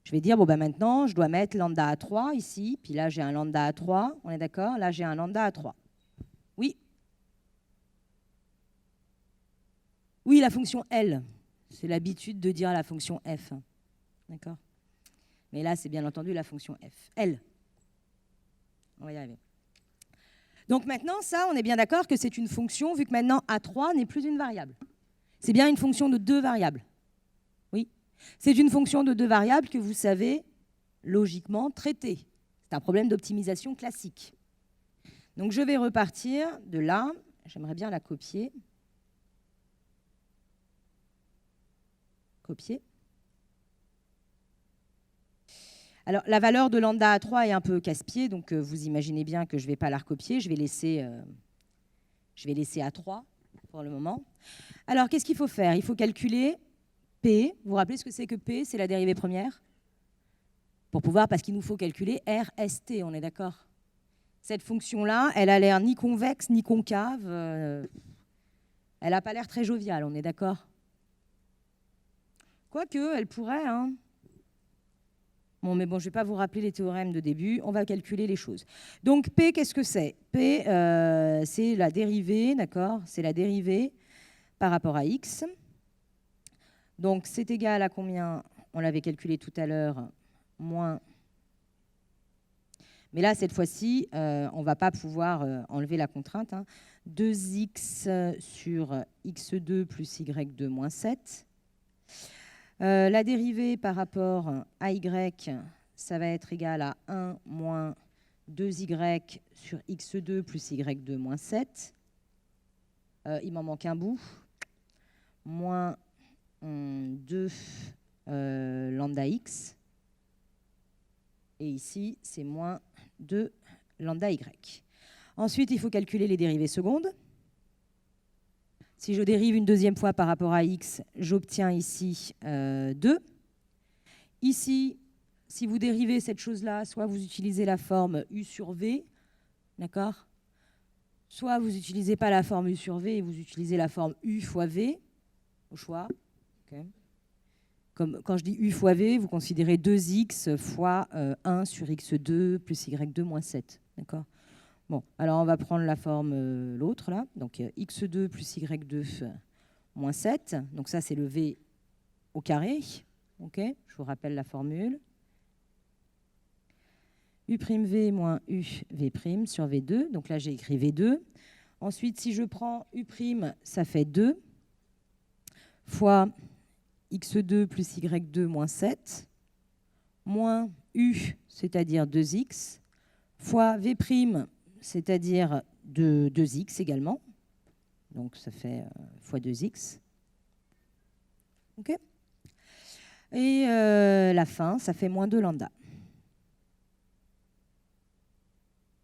Je vais dire, bon, ben maintenant, je dois mettre lambda A3 ici, puis là, j'ai un lambda A3, on est d'accord? Là, j'ai un lambda A3. Oui. Oui, la fonction L. C'est l'habitude de dire la fonction f. D'accord? Mais là, c'est bien entendu la fonction f. L. On va y arriver. Donc maintenant, ça, on est bien d'accord que c'est une fonction, vu que maintenant A3 n'est plus une variable. C'est bien une fonction de deux variables. Oui. C'est une fonction de deux variables que vous savez logiquement traiter. C'est un problème d'optimisation classique. Donc je vais repartir de là. J'aimerais bien la copier. Copier. Alors, la valeur de lambda A3 est un peu casse-pied, donc vous imaginez bien que je ne vais pas la recopier. Je vais laisser A3 pour le moment. Alors, qu'est-ce qu'il faut faire? Il faut calculer P. Vous vous rappelez ce que c'est que P? C'est la dérivée première. Pour pouvoir, parce qu'il nous faut calculer RST, on est d'accord? Cette fonction-là, elle a l'air ni convexe, ni concave. Elle n'a pas l'air très joviale, on est d'accord? Quoique, elle pourrait... Hein. Bon, mais bon, je ne vais pas vous rappeler les théorèmes de début. On va calculer les choses. Donc, P, qu'est-ce que c'est? P, c'est la dérivée, d'accord? C'est la dérivée par rapport à X. Donc, c'est égal à combien? On l'avait calculé tout à l'heure, moins... Mais là, cette fois-ci, on ne va pas pouvoir enlever la contrainte. Hein. 2x sur x2 plus y2 moins 7. La dérivée par rapport à y, ça va être égal à 1 moins 2y sur x2 plus y2 moins 7. Il m'en manque un bout. Moins 2 lambda x. Et ici, c'est moins 2 lambda y. Ensuite, il faut calculer les dérivées secondes. Si je dérive une deuxième fois par rapport à x, j'obtiens ici 2. Ici, si vous dérivez cette chose-là, soit vous utilisez la forme u sur v, d'accord? Soit vous n'utilisez pas la forme u sur v et vous utilisez la forme u fois v, au choix. Okay. Comme, quand je dis u fois v, vous considérez 2x fois 1 sur x2 plus y2 moins 7. D'accord? Bon, alors on va prendre la forme, l'autre là. Donc x2 plus y2 moins 7. Donc ça, c'est le v au carré. Okay, je vous rappelle la formule. u'v moins uv' sur v2. Donc là, j'ai écrit v2. Ensuite, si je prends u', ça fait 2 fois x2 plus y2 moins 7, moins u, c'est-à-dire 2x, fois v', c'est-à-dire 2x également. Donc ça fait fois 2x. OK. Et la fin, ça fait moins 2 lambda.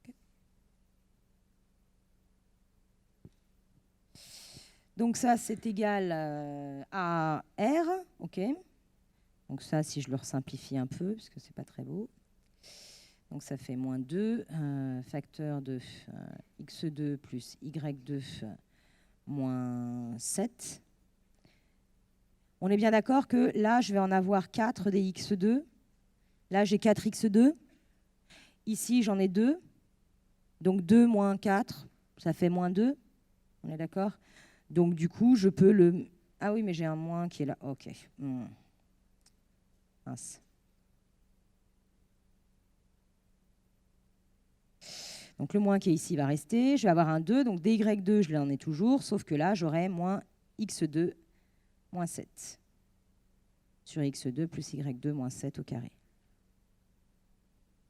Okay. Donc ça, c'est égal à R. OK. Donc ça, si je le simplifie un peu, parce que ce n'est pas très beau. Donc ça fait moins 2, facteur de x2 plus y2 moins 7. On est bien d'accord que là, je vais en avoir 4 des x2. Là, j'ai 4x2. Ici, j'en ai 2. Donc 2 moins 4, ça fait moins 2. On est d'accord? Donc du coup, je peux le... Ah oui, mais j'ai un moins qui est là. OK. Mince. Donc le moins qui est ici va rester. Je vais avoir un 2. Donc dy2, je l'en ai toujours. Sauf que là, j'aurai moins x2 moins 7 sur x2 plus y2 moins 7 au carré.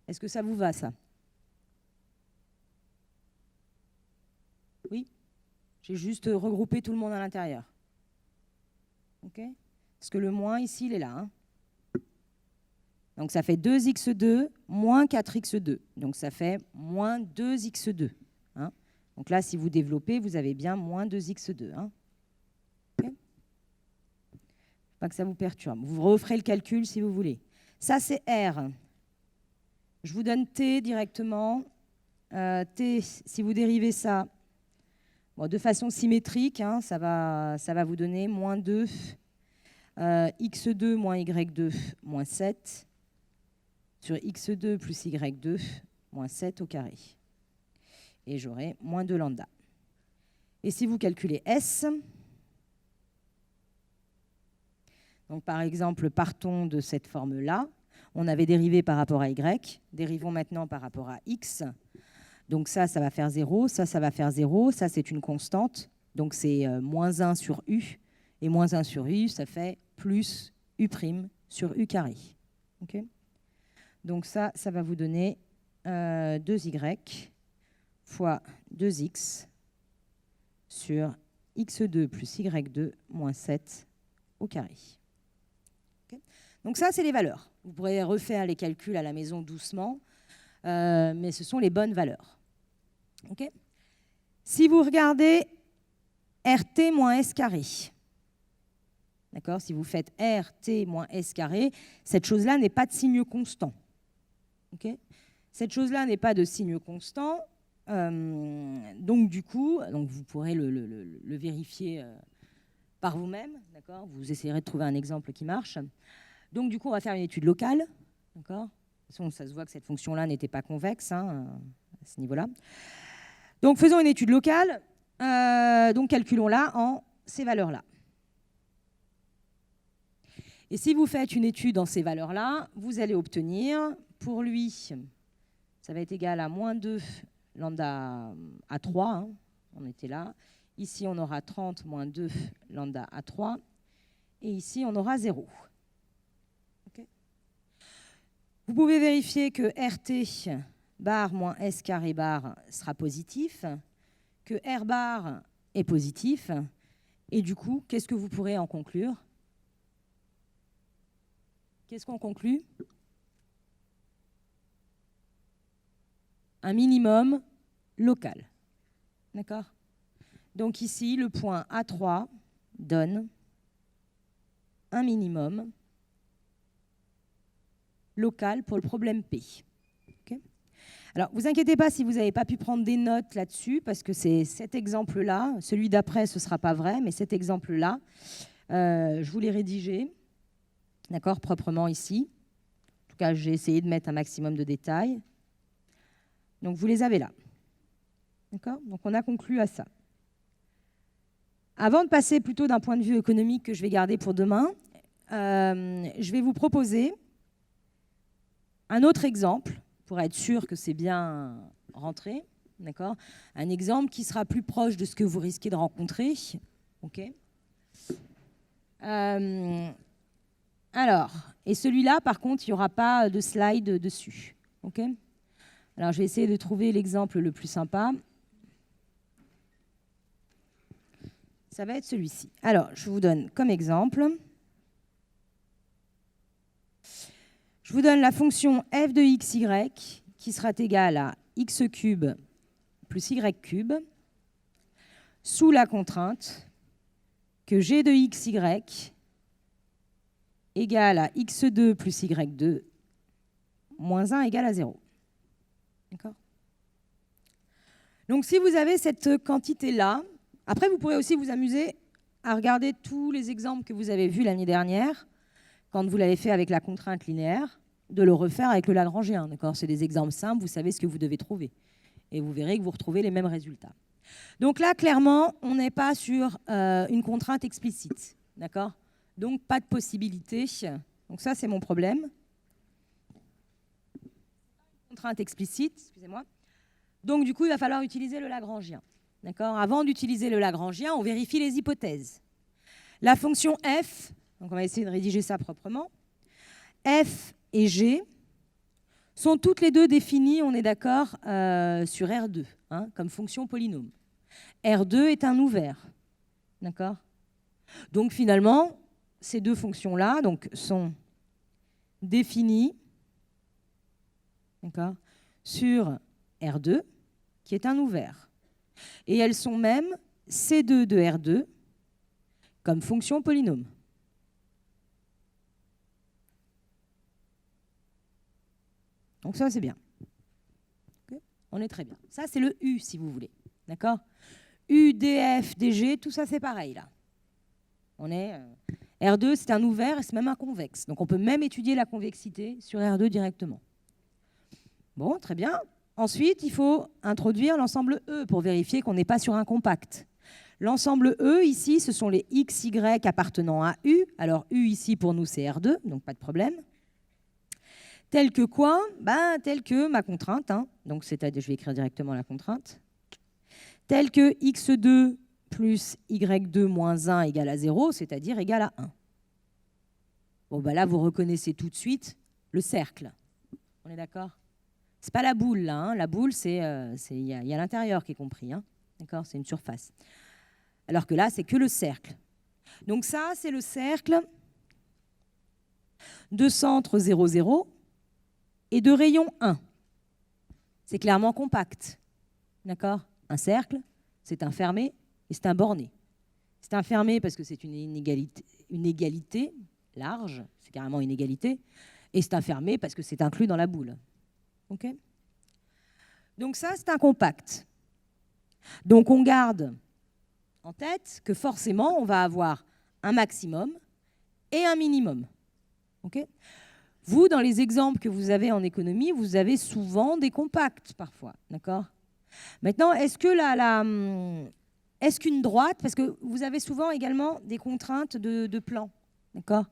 Est-ce que ça vous va, ça? Oui? J'ai juste regroupé tout le monde à l'intérieur. OK? Parce que le moins, ici, il est là. Hein. Donc, ça fait 2x2 moins 4x2. Donc, ça fait moins 2x2. Hein. Donc là, si vous développez, vous avez bien moins 2x2. Hein. Okay? Pas que ça vous perturbe. Vous referez le calcul si vous voulez. Ça, c'est R. Je vous donne T directement. T, si vous dérivez ça bon, de façon symétrique, hein, ça va vous donner moins 2 x2 moins y2 moins 7 sur x2 plus y2 moins 7 au carré. Et j'aurai moins 2 lambda. Et si vous calculez S, donc par exemple, partons de cette forme-là. On avait dérivé par rapport à y, dérivons maintenant par rapport à x. Donc ça va faire 0, ça va faire 0, ça c'est une constante, donc c'est moins 1 sur u, et moins 1 sur u, ça fait plus u' sur u carré. Okay, donc ça va vous donner 2y fois 2x sur x2 plus y2 moins 7 au carré. Okay, donc ça, c'est les valeurs. Vous pourrez refaire les calculs à la maison doucement, mais ce sont les bonnes valeurs. Okay, si vous regardez RT moins S carré, d'accord, si vous faites RT moins S carré, cette chose-là n'est pas de signe constant. Okay, cette chose-là n'est pas de signe constant, donc du coup, vous pourrez le vérifier par vous-même, d'accord, vous essayerez de trouver un exemple qui marche. Donc, du coup, on va faire une étude locale. D'accord ? De toute façon, ça se voit que cette fonction-là n'était pas convexe hein, à ce niveau-là. Donc, faisons une étude locale. Donc, calculons-la en ces valeurs-là. Et si vous faites une étude en ces valeurs-là, vous allez obtenir, pour lui, ça va être égal à moins 2 lambda à 3. Hein, on était là. Ici, on aura 30 moins 2 lambda à 3. Et ici, on aura 0. Vous pouvez vérifier que RT bar moins S carré bar sera positif, que R bar est positif, et du coup, qu'est-ce que vous pourrez en conclure? Qu'est-ce qu'on conclut? Un minimum local. D'accord? Donc ici, le point A3 donne un minimum local pour le problème P. Okay, alors, vous inquiétez pas si vous n'avez pas pu prendre des notes là-dessus, parce que c'est cet exemple-là, celui d'après, ce ne sera pas vrai, mais cet exemple-là, je vous l'ai rédigé, d'accord, proprement ici. En tout cas, j'ai essayé de mettre un maximum de détails. Donc, vous les avez là. D'accord ? Donc, on a conclu à ça. Avant de passer plutôt d'un point de vue économique que je vais garder pour demain, je vais vous proposer un autre exemple, pour être sûr que c'est bien rentré, d'accord ? Un exemple qui sera plus proche de ce que vous risquez de rencontrer. Okay, alors, et celui-là, par contre, il n'y aura pas de slide dessus. Okay, alors, je vais essayer de trouver l'exemple le plus sympa. Ça va être celui-ci. Alors, je vous donne comme exemple. Je vous donne la fonction f de xy qui sera égale à x cube plus y cube sous la contrainte que g de xy égale à x2 plus y2 moins 1 égale à 0. D'accord ? Donc, si vous avez cette quantité-là, après, vous pourrez aussi vous amuser à regarder tous les exemples que vous avez vus l'année dernière, quand vous l'avez fait avec la contrainte linéaire, de le refaire avec le Lagrangien. D'accord ? C'est des exemples simples, vous savez ce que vous devez trouver. Et vous verrez que vous retrouvez les mêmes résultats. Donc là, clairement, on n'est pas sur une contrainte explicite. D'accord ? Donc, pas de possibilité. Donc ça, c'est mon problème. Contrainte explicite, excusez-moi. Donc, du coup, il va falloir utiliser le Lagrangien. D'accord ? Avant d'utiliser le Lagrangien, on vérifie les hypothèses. La fonction f, donc on va essayer de rédiger ça proprement, f et g sont toutes les deux définies, on est d'accord, sur R2, hein, comme fonction polynôme. R2 est un ouvert, d'accord? Donc finalement, ces deux fonctions-là sont définies, d'accord, sur R2, qui est un ouvert. Et elles sont même C2 de R2 comme fonction polynôme. Donc ça, c'est bien. Okay. On est très bien. Ça, c'est le U, si vous voulez. D'accord? U, DF, DG, tout ça, c'est pareil, là. On est... R2, c'est un ouvert et c'est même un convexe. Donc on peut même étudier la convexité sur R2 directement. Bon, très bien. Ensuite, il faut introduire l'ensemble E pour vérifier qu'on n'est pas sur un compact. L'ensemble E, ici, ce sont les X, Y appartenant à U. Alors U, ici, pour nous, c'est R2, donc pas de problème. Tel que quoi? Tel que ma contrainte. Hein. Donc, c'est-à-dire, je vais écrire directement la contrainte. Tel que X2 plus Y2 moins 1 égale à 0, c'est-à-dire égale à 1. Bon, là, vous reconnaissez tout de suite le cercle. On est d'accord? C'est pas la boule, là. Hein. La boule, il y a l'intérieur qui est compris. Hein. D'accord? C'est une surface. Alors que là, c'est que le cercle. Donc ça, c'est le cercle de centre 0, 0 et de rayon 1. C'est clairement compact. D'accord? Un cercle, c'est un fermé et c'est un borné. C'est un fermé parce que c'est une égalité large, c'est carrément une égalité, et c'est un fermé parce que c'est inclus dans la boule. OK? Donc ça, c'est un compact. Donc on garde en tête que forcément, on va avoir un maximum et un minimum. Okay? Vous, dans les exemples que vous avez en économie, vous avez souvent des compacts parfois. D'accord? Maintenant, est-ce qu'une droite, parce que vous avez souvent également des contraintes de plan. D'accord?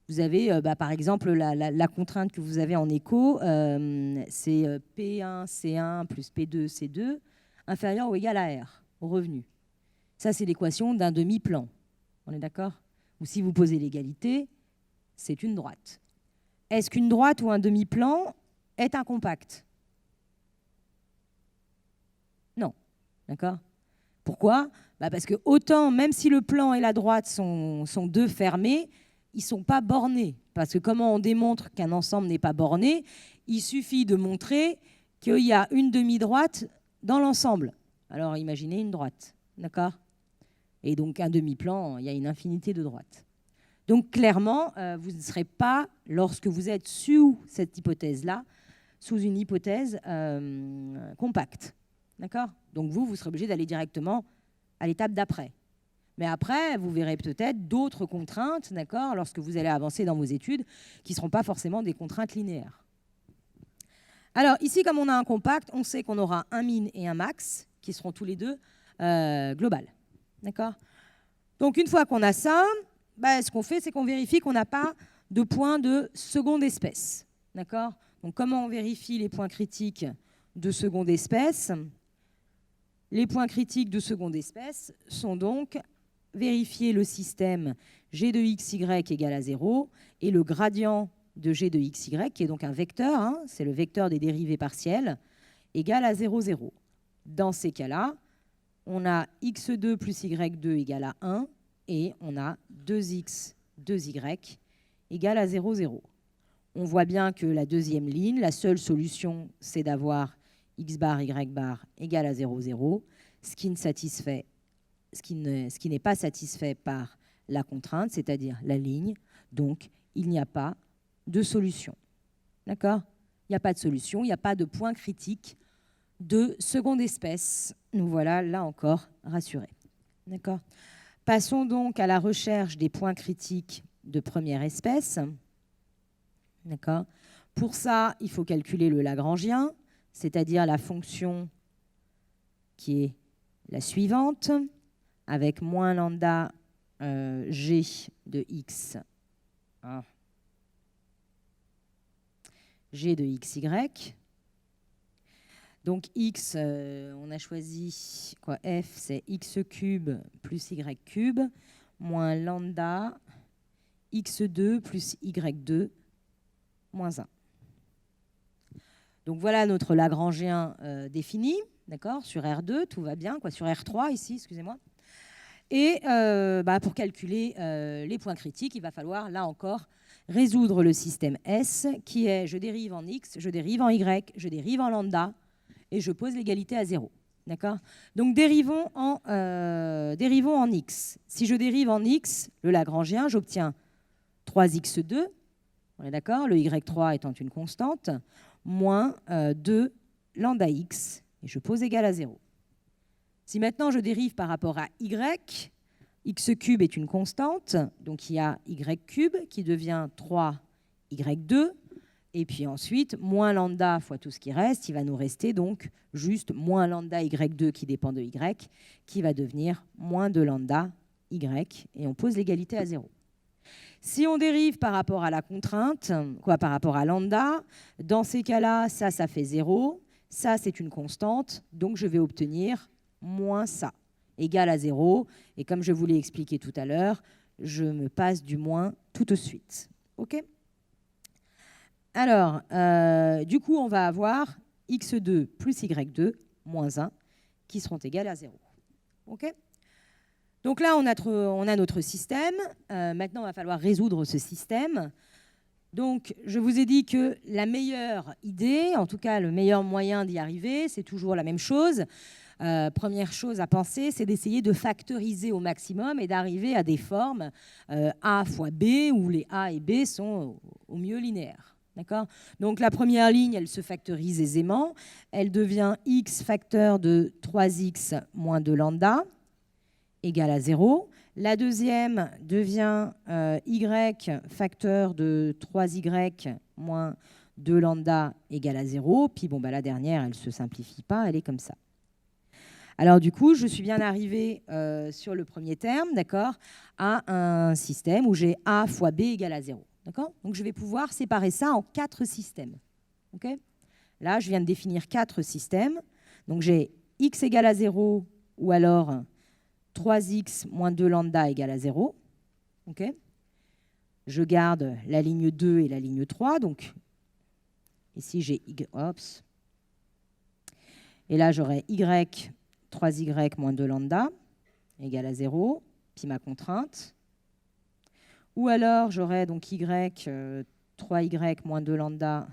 Vous avez, par exemple, la contrainte que vous avez en éco, c'est P1, C1 plus P2, C2, inférieur ou égal à R, au revenu. Ça, c'est l'équation d'un demi-plan. On est d'accord? Ou si vous posez l'égalité, c'est une droite. Est-ce qu'une droite ou un demi-plan est un compact? Non. D'accord? Pourquoi? Parce que autant, même si le plan et la droite sont deux fermés, ils ne sont pas bornés. Parce que comment on démontre qu'un ensemble n'est pas borné? Il suffit de montrer qu'il y a une demi-droite dans l'ensemble. Alors imaginez une droite. D'accord? Et donc, un demi-plan, il y a une infinité de droites. Donc, clairement, vous ne serez pas, lorsque vous êtes sous cette hypothèse-là, sous une hypothèse compacte. D'accord? Donc, vous serez obligé d'aller directement à l'étape d'après. Mais après, vous verrez peut-être d'autres contraintes, d'accord, lorsque vous allez avancer dans vos études, qui ne seront pas forcément des contraintes linéaires. Alors, ici, comme on a un compact, on sait qu'on aura un min et un max, qui seront tous les deux globales. D'accord? Donc, une fois qu'on a ça, ce qu'on fait, c'est qu'on vérifie qu'on n'a pas de points de seconde espèce. D'accord? Donc, comment on vérifie les points critiques de seconde espèce? Les points critiques de seconde espèce sont donc vérifier le système g de xy égale à 0 et le gradient de g de xy, qui est donc un vecteur, hein, c'est le vecteur des dérivées partielles, égale à 0, 0. Dans ces cas-là, on a x2 plus y2 égale à 1 et on a 2x, 2y égale à 0, 0. On voit bien que la deuxième ligne, la seule solution, c'est d'avoir x bar, y bar égale à 0, 0, ce qui n'est pas satisfait par la contrainte, c'est-à-dire la ligne. Donc, il n'y a pas de solution. D'accord? Il n'y a pas de solution, il n'y a pas de point critique de seconde espèce. Nous voilà, là encore, rassurés. D'accord? Passons donc à la recherche des points critiques de première espèce. D'accord? Pour ça, il faut calculer le Lagrangien, c'est-à-dire la fonction qui est la suivante, avec moins lambda g de x, g de xy. Donc x, on a choisi quoi? F, c'est x cube plus y cube, moins lambda x2 plus y2 moins 1. Donc voilà notre Lagrangien défini, d'accord, sur R2, tout va bien, quoi, sur R3 ici, excusez-moi. Et pour calculer les points critiques, il va falloir, là encore, résoudre le système S, qui est je dérive en x, je dérive en y, je dérive en lambda, et je pose l'égalité à 0. D'accord ? Donc dérivons en x. Si je dérive en x, le Lagrangien, j'obtiens 3x2, on est d'accord, le y3 étant une constante, moins 2 lambda x, et je pose égal à 0. Si maintenant je dérive par rapport à y, x cube est une constante, donc il y a y cube qui devient 3y2, et puis ensuite, moins lambda fois tout ce qui reste, il va nous rester donc juste moins lambda y2 qui dépend de y, qui va devenir moins 2 lambda y, et on pose l'égalité à 0. Si on dérive par rapport à la contrainte, par rapport à lambda, dans ces cas-là, ça fait 0, ça c'est une constante, donc je vais obtenir moins ça, égal à 0. Et comme je vous l'ai expliqué tout à l'heure, je me passe du moins tout de suite. OK ? Alors, du coup, on va avoir x2 plus y2 moins 1 qui seront égales à 0. OK ? Donc là, on a notre système. Maintenant, il va falloir résoudre ce système. Donc, je vous ai dit que la meilleure idée, en tout cas le meilleur moyen d'y arriver, c'est toujours la même chose. Première chose à penser, c'est d'essayer de factoriser au maximum et d'arriver à des formes A fois B, où les A et B sont au mieux linéaires. D'accord ? Donc la première ligne, elle se factorise aisément. Elle devient x facteur de 3x moins 2 lambda égale à 0. La deuxième devient y facteur de 3y moins 2 lambda égale à 0. Puis la dernière, elle ne se simplifie pas, elle est comme ça. Alors du coup, je suis bien arrivée sur le premier terme, d'accord, à un système où j'ai a fois b égale à 0. D'accord ? Donc je vais pouvoir séparer ça en 4 systèmes. Okay ? Là, je viens de définir 4 systèmes. Donc j'ai x égale à 0 ou alors 3x moins 2 lambda égale à 0. Okay ? Je garde la ligne 2 et la ligne 3. Donc ici, j'ai y. Ops. Et là, j'aurai y 3y moins 2 lambda égale à 0, puis ma contrainte. Ou alors, j'aurai donc y 3y moins 2 lambda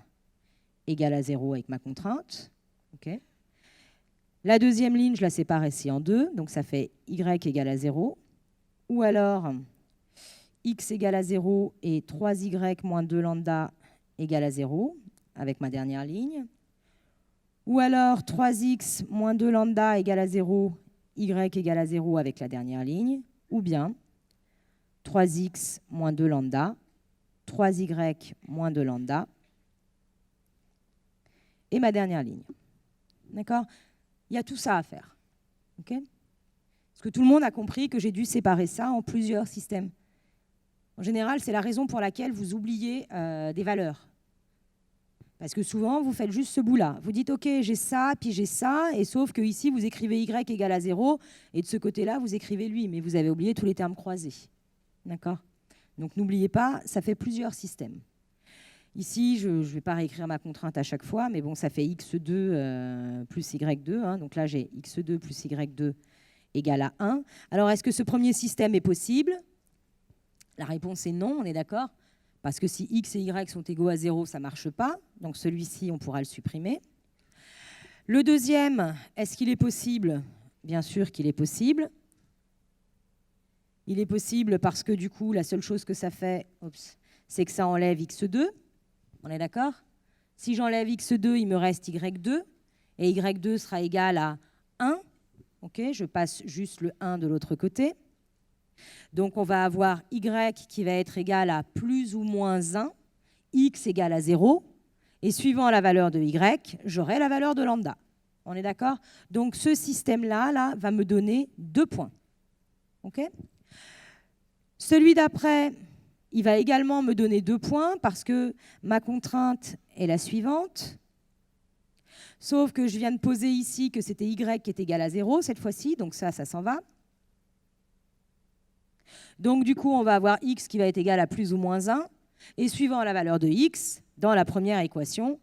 égale à 0 avec ma contrainte. Okay. La deuxième ligne, je la sépare ici en deux, donc ça fait y égale à 0. Ou alors, x égale à 0 et 3y moins 2 lambda égale à 0 avec ma dernière ligne. Ou alors 3x moins 2 lambda égale à 0, y égale à 0 avec la dernière ligne. Ou bien 3x moins 2 lambda, 3y moins 2 lambda, et ma dernière ligne. D'accord ? Il y a tout ça à faire. Okay ? Est-ce que tout le monde a compris que j'ai dû séparer ça en plusieurs systèmes ? En général, c'est la raison pour laquelle vous oubliez des valeurs. Parce que souvent, vous faites juste ce bout-là. Vous dites, OK, j'ai ça, puis j'ai ça, et sauf que ici, vous écrivez y égale à 0, et de ce côté-là, vous écrivez lui, mais vous avez oublié tous les termes croisés. D'accord ? Donc, n'oubliez pas, ça fait plusieurs systèmes. Ici, je ne vais pas réécrire ma contrainte à chaque fois, mais bon, ça fait x2 plus y2. Hein, donc là, j'ai x2 plus y2 égale à 1. Alors, est-ce que ce premier système est possible ? La réponse est non, on est d'accord ? Parce que si x et y sont égaux à 0, ça ne marche pas. Donc celui-ci, on pourra le supprimer. Le deuxième, est-ce qu'il est possible ? Bien sûr qu'il est possible. Il est possible parce que du coup, la seule chose que ça fait, c'est que ça enlève x2. On est d'accord ? Si j'enlève x2, il me reste y2. Et y2 sera égal à 1. Okay, je passe juste le 1 de l'autre côté. Donc, on va avoir y qui va être égal à plus ou moins 1, x égale à 0. Et suivant la valeur de y, j'aurai la valeur de lambda. On est d'accord ? Donc, ce système-là va me donner 2 points. Okay ? Celui d'après, il va également me donner 2 points parce que ma contrainte est la suivante. Sauf que je viens de poser ici que c'était y qui est égal à 0 cette fois-ci, donc ça s'en va. Donc, du coup, on va avoir x qui va être égal à plus ou moins 1. Et suivant la valeur de x, dans la première équation,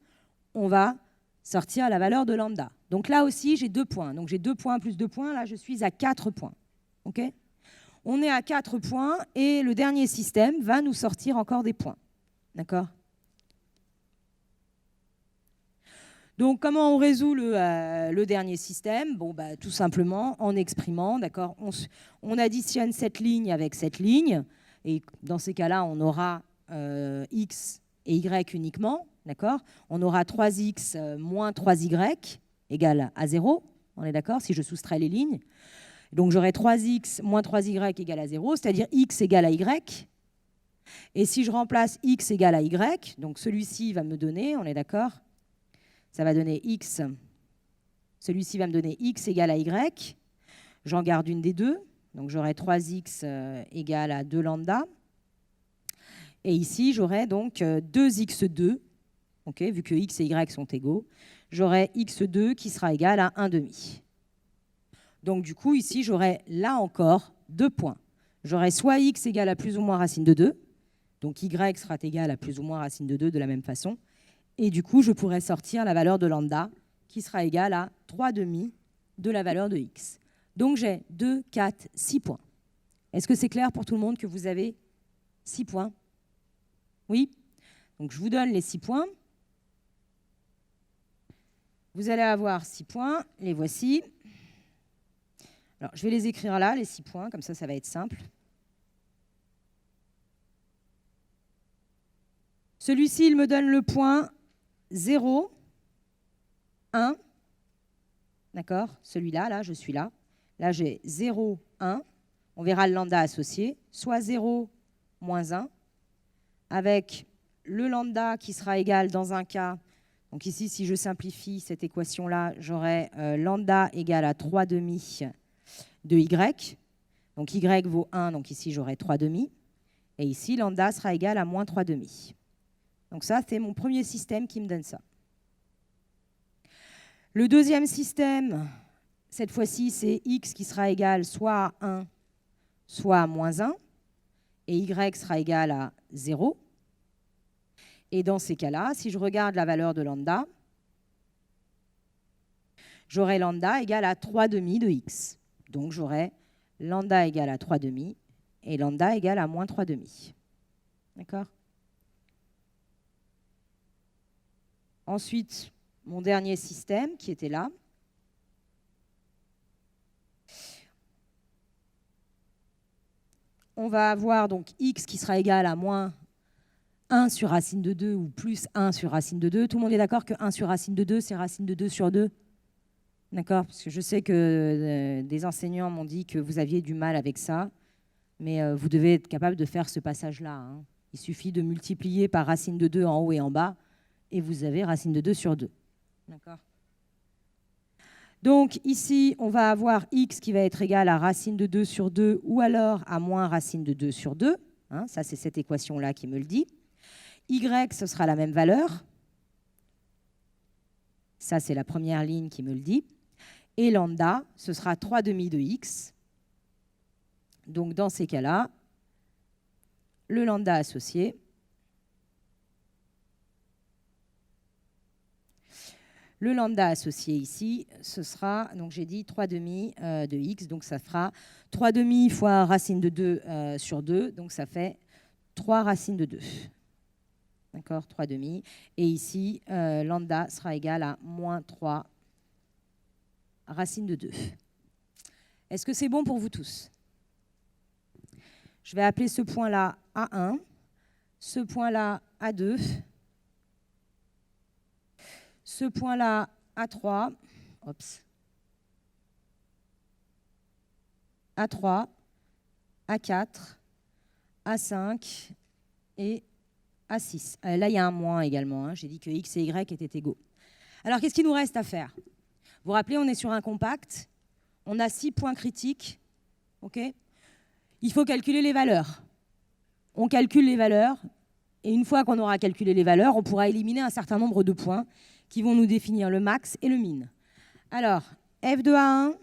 on va sortir la valeur de lambda. Donc là aussi, j'ai 2 points. Donc j'ai 2 points plus 2 points. Là, je suis à 4 points. Okay, on est à 4 points et le dernier système va nous sortir encore des points. D'accord? Donc, comment on résout le dernier système? Bon, bah, tout simplement en exprimant, d'accord, on additionne cette ligne avec cette ligne, et dans ces cas-là, on aura x et y uniquement, d'accord? On aura 3x moins 3y égale à 0, on est d'accord, si je soustrais les lignes. Donc, j'aurai 3x moins 3y égale à 0, c'est-à-dire x égale à y. Et si je remplace x égale à y, donc celui-ci va me donner, on est d'accord, ça va donner x, celui-ci va me donner x égale à y. J'en garde une des deux, donc j'aurai 3x égale à 2 lambda. Et ici, j'aurai donc 2x2, okay, vu que x et y sont égaux, j'aurai x2 qui sera égal à 1 demi. Donc du coup, ici, j'aurai là encore 2 points. J'aurai soit x égale à plus ou moins racine de 2, donc y sera égal à plus ou moins racine de 2 de la même façon. Et du coup, je pourrais sortir la valeur de lambda qui sera égale à 3 demi de la valeur de x. Donc j'ai 2, 4, 6 points. Est-ce que c'est clair pour tout le monde que vous avez 6 points? Oui? Donc je vous donne les 6 points. Vous allez avoir 6 points, les voici. Alors je vais les écrire là, les 6 points, comme ça, ça va être simple. Celui-ci, il me donne le point 0, 1, d'accord? Celui-là, là, je suis là. Là, j'ai 0, 1. On verra le lambda associé, soit 0, moins 1, avec le lambda qui sera égal dans un cas. Donc ici, si je simplifie cette équation-là, j'aurai lambda égal à 3 demi de y. Donc y vaut 1, donc ici, j'aurai 3 demi. Et ici, lambda sera égal à moins 3 demi. Donc ça, c'est mon premier système qui me donne ça. Le deuxième système, cette fois-ci, c'est x qui sera égal soit à 1, soit à moins 1, et y sera égal à 0. Et dans ces cas-là, si je regarde la valeur de lambda, j'aurai lambda égal à 3 demi de x. Donc j'aurai lambda égal à 3 demi et lambda égal à moins 3 demi. D'accord? Ensuite, mon dernier système qui était là. On va avoir donc x qui sera égal à moins 1 sur racine de 2 ou plus 1 sur racine de 2. Tout le monde est d'accord que 1 sur racine de 2, c'est racine de 2 sur 2? D'accord? Parce que je sais que des enseignants m'ont dit que vous aviez du mal avec ça, mais vous devez être capable de faire ce passage-là, hein. Il suffit de multiplier par racine de 2 en haut et en bas, et vous avez racine de 2 sur 2. D'accord? Donc ici, on va avoir x qui va être égal à racine de 2 sur 2 ou alors à moins racine de 2 sur 2. Hein, ça, c'est cette équation-là qui me le dit. Y, ce sera la même valeur. Ça, c'est la première ligne qui me le dit. Et lambda, ce sera 3 demi de x. Donc dans ces cas-là, le lambda associé, ici, ce sera, donc j'ai dit 3 demi de x, donc ça fera 3 demi fois racine de 2 sur 2, donc ça fait 3 racines de 2. D'accord, 3 demi. Et ici, lambda sera égal à moins 3 racine de 2. Est-ce que c'est bon pour vous tous? Je vais appeler ce point-là A1, ce point-là A2, ce point-là A3, A3, A4, A5 et A6. Là, il y a un moins également. Hein. J'ai dit que x et y étaient égaux. Alors, qu'est-ce qu'il nous reste à faire? Vous vous rappelez, on est sur un compact. On a 6 points critiques. Okay, il faut calculer les valeurs. On calcule les valeurs. Et une fois qu'on aura calculé les valeurs, on pourra éliminer un certain nombre de points qui vont nous définir le max et le min. Alors, f de A1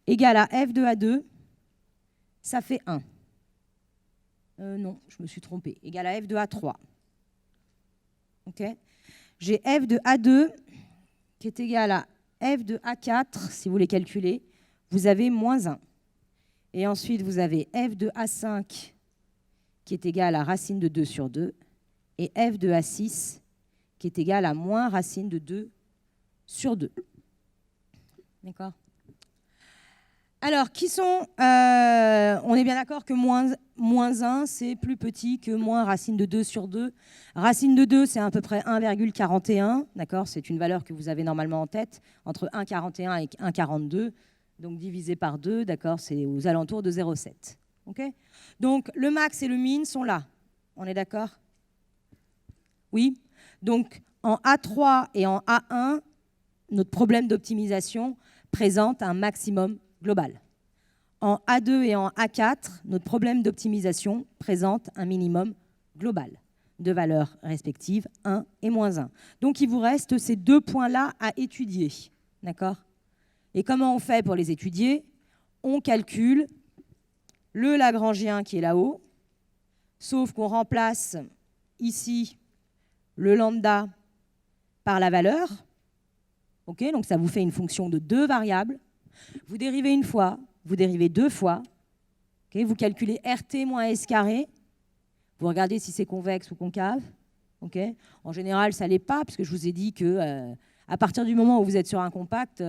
égale à f de A2 ça fait 1. Non, je me suis trompée. Égal à f de A3. OK. J'ai f de A2 qui est égal à f de A4, si vous voulez calculer. Vous avez moins 1. Et ensuite, vous avez f de A5 qui est égal à racine de 2 sur 2. Et f de A6 qui est égal à moins racine de 2 sur 2. D'accord? Alors, qui sont... on est bien d'accord que moins 1, c'est plus petit que moins racine de 2 sur 2. Racine de 2, c'est à peu près 1,41. D'accord? C'est une valeur que vous avez normalement en tête, entre 1,41 et 1,42. Donc, divisé par 2, d'accord, c'est aux alentours de 0,7. OK? Donc, le max et le min sont là. On est d'accord? Oui? Donc, en A3 et en A1, notre problème d'optimisation présente un maximum global. En A2 et en A4, notre problème d'optimisation présente un minimum global de valeurs respectives 1 et moins 1. Donc, il vous reste ces deux points-là à étudier. D'accord? Et comment on fait pour les étudier? On calcule le Lagrangien qui est là-haut, sauf qu'on remplace ici le lambda par la valeur. Okay, donc ça vous fait une fonction de 2 variables. Vous dérivez une fois, vous dérivez 2 fois. Okay, vous calculez RT moins S carré. Vous regardez si c'est convexe ou concave. Okay, en général, ça ne l'est pas, puisque je vous ai dit que à partir du moment où vous êtes sur un compact,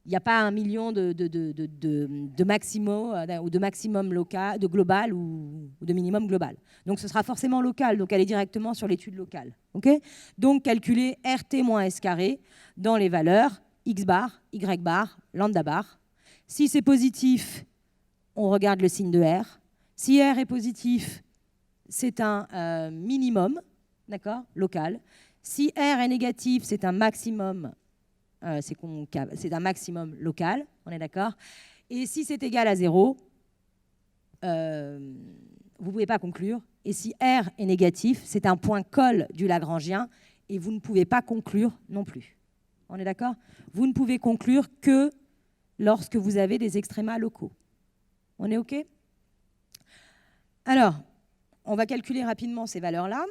il n'y a pas un million de maximaux ou de maximum local, de global ou de minimum global. Donc ce sera forcément local, donc allez directement sur l'étude locale. Okay, donc calculez RT moins S carré dans les valeurs X bar, Y bar, lambda bar. Si c'est positif, on regarde le signe de R. Si R est positif, c'est un minimum, d'accord, local. Si R est négatif, c'est un maximum. C'est un maximum local, on est d'accord? Et si c'est égal à 0, vous ne pouvez pas conclure. Et si R est négatif, c'est un point col du Lagrangien et vous ne pouvez pas conclure non plus. On est d'accord? Vous ne pouvez conclure que lorsque vous avez des extrémas locaux. On est OK? Alors, on va calculer rapidement ces valeurs-là.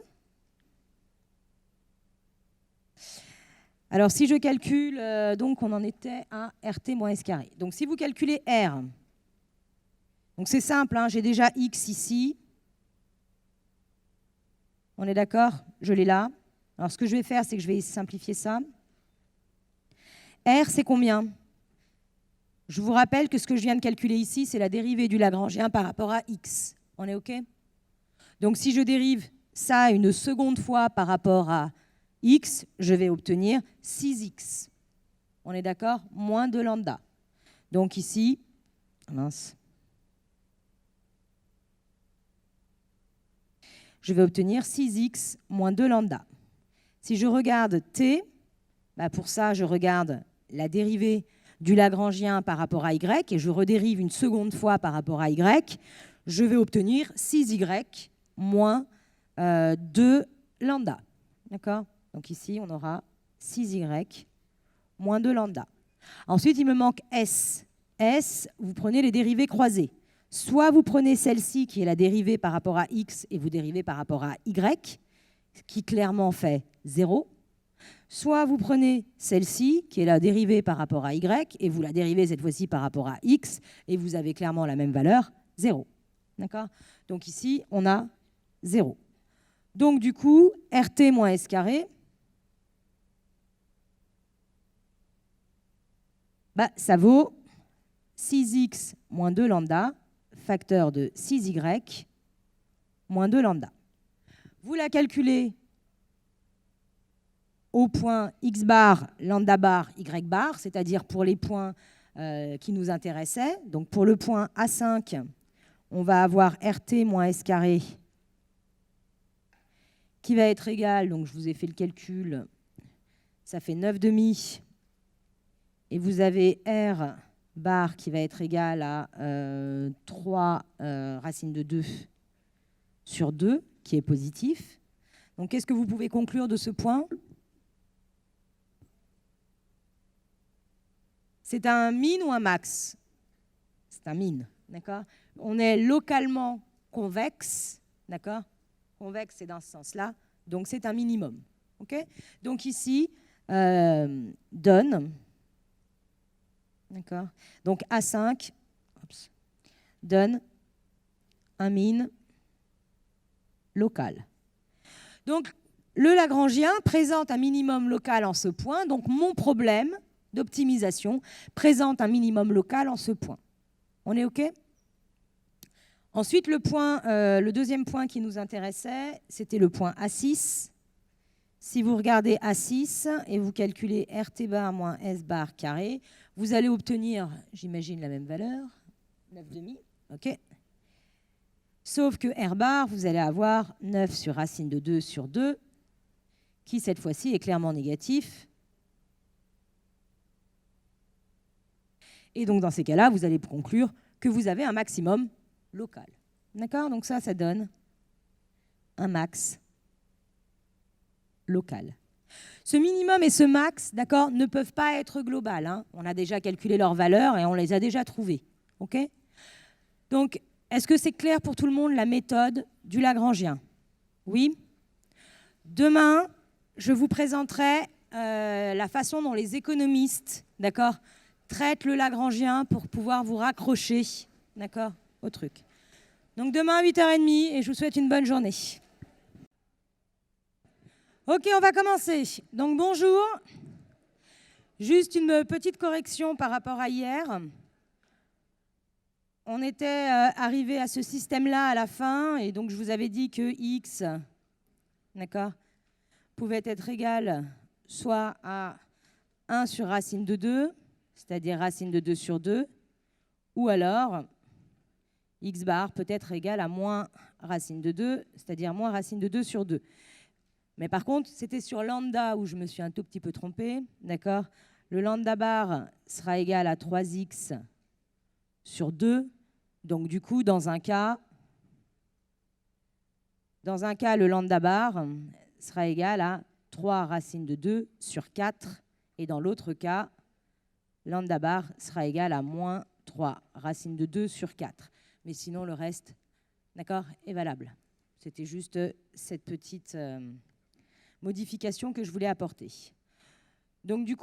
Alors, si je calcule, donc on en était à RT moins S carré. Donc, si vous calculez R, donc c'est simple, hein, j'ai déjà X ici. On est d'accord? Je l'ai là. Alors, ce que je vais faire, c'est que je vais simplifier ça. R, c'est combien? Je vous rappelle que ce que je viens de calculer ici, c'est la dérivée du Lagrangien par rapport à X. On est OK? Donc, si je dérive ça une seconde fois par rapport à X, je vais obtenir 6X. On est d'accord? Moins 2 lambda. Donc ici, mince, je vais obtenir 6X moins 2 lambda. Si je regarde T, bah pour ça, je regarde la dérivée du Lagrangien par rapport à Y et je redérive une seconde fois par rapport à Y, je vais obtenir 6Y moins 2 lambda. D'accord? Donc ici, on aura 6Y moins 2 lambda. Ensuite, il me manque S. S, vous prenez les dérivées croisées. Soit vous prenez celle-ci, qui est la dérivée par rapport à X, et vous dérivez par rapport à Y, qui clairement fait 0. Soit vous prenez celle-ci, qui est la dérivée par rapport à Y, et vous la dérivez cette fois-ci par rapport à X, et vous avez clairement la même valeur, 0. D'accord? Donc ici, on a 0. Donc du coup, RT moins S carré, bah, ça vaut 6x moins 2 lambda, facteur de 6y moins 2 lambda. Vous la calculez au point x bar, lambda bar, y bar, c'est-à-dire pour les points qui nous intéressaient. Donc pour le point A5, on va avoir RT moins S carré qui va être égal, donc je vous ai fait le calcul, ça fait 9,5. Et vous avez R bar qui va être égal à 3 racine de 2 sur 2, qui est positif. Donc, qu'est-ce que vous pouvez conclure de ce point? C'est un min ou un max? C'est un min, d'accord? On est localement convexe, d'accord? Convexe, c'est dans ce sens-là, donc c'est un minimum. Okay, donc ici, donne, d'accord? Donc A5 donne un min local. Donc le Lagrangien présente un minimum local en ce point, donc mon problème d'optimisation présente un minimum local en ce point. On est OK? Ensuite, le deuxième point qui nous intéressait, c'était le point A6. Si vous regardez A6 et vous calculez RT bar moins S bar carré, vous allez obtenir, j'imagine, la même valeur, 9,5, OK. Sauf que R bar, vous allez avoir 9 sur racine de 2 sur 2, qui cette fois-ci est clairement négatif. Et donc dans ces cas-là, vous allez conclure que vous avez un maximum local. D'accord? Donc ça donne un max local. Ce minimum et ce max, d'accord, ne peuvent pas être globales. Hein. On a déjà calculé leurs valeurs et on les a déjà trouvées. OK? Donc, est-ce que c'est clair pour tout le monde la méthode du Lagrangien? Oui? Demain, je vous présenterai la façon dont les économistes, d'accord, traitent le Lagrangien pour pouvoir vous raccrocher, d'accord, au truc. Donc demain à 8h30 et je vous souhaite une bonne journée. Ok, on va commencer. Donc bonjour. Juste une petite correction par rapport à hier. On était arrivé à ce système-là à la fin et donc je vous avais dit que x, d'accord, pouvait être égal soit à 1 sur racine de 2, c'est-à-dire racine de 2 sur 2, ou alors x bar peut être égal à moins racine de 2, c'est-à-dire moins racine de 2 sur 2. Mais par contre, c'était sur lambda où je me suis un tout petit peu trompée, d'accord? Le lambda bar sera égal à 3x sur 2. Donc du coup, dans un cas, le lambda bar sera égal à 3 racine de 2 sur 4. Et dans l'autre cas, lambda bar sera égal à moins 3 racine de 2 sur 4. Mais sinon, le reste, d'accord, est valable. C'était juste cette petite modification que je voulais apporter. Donc du coup,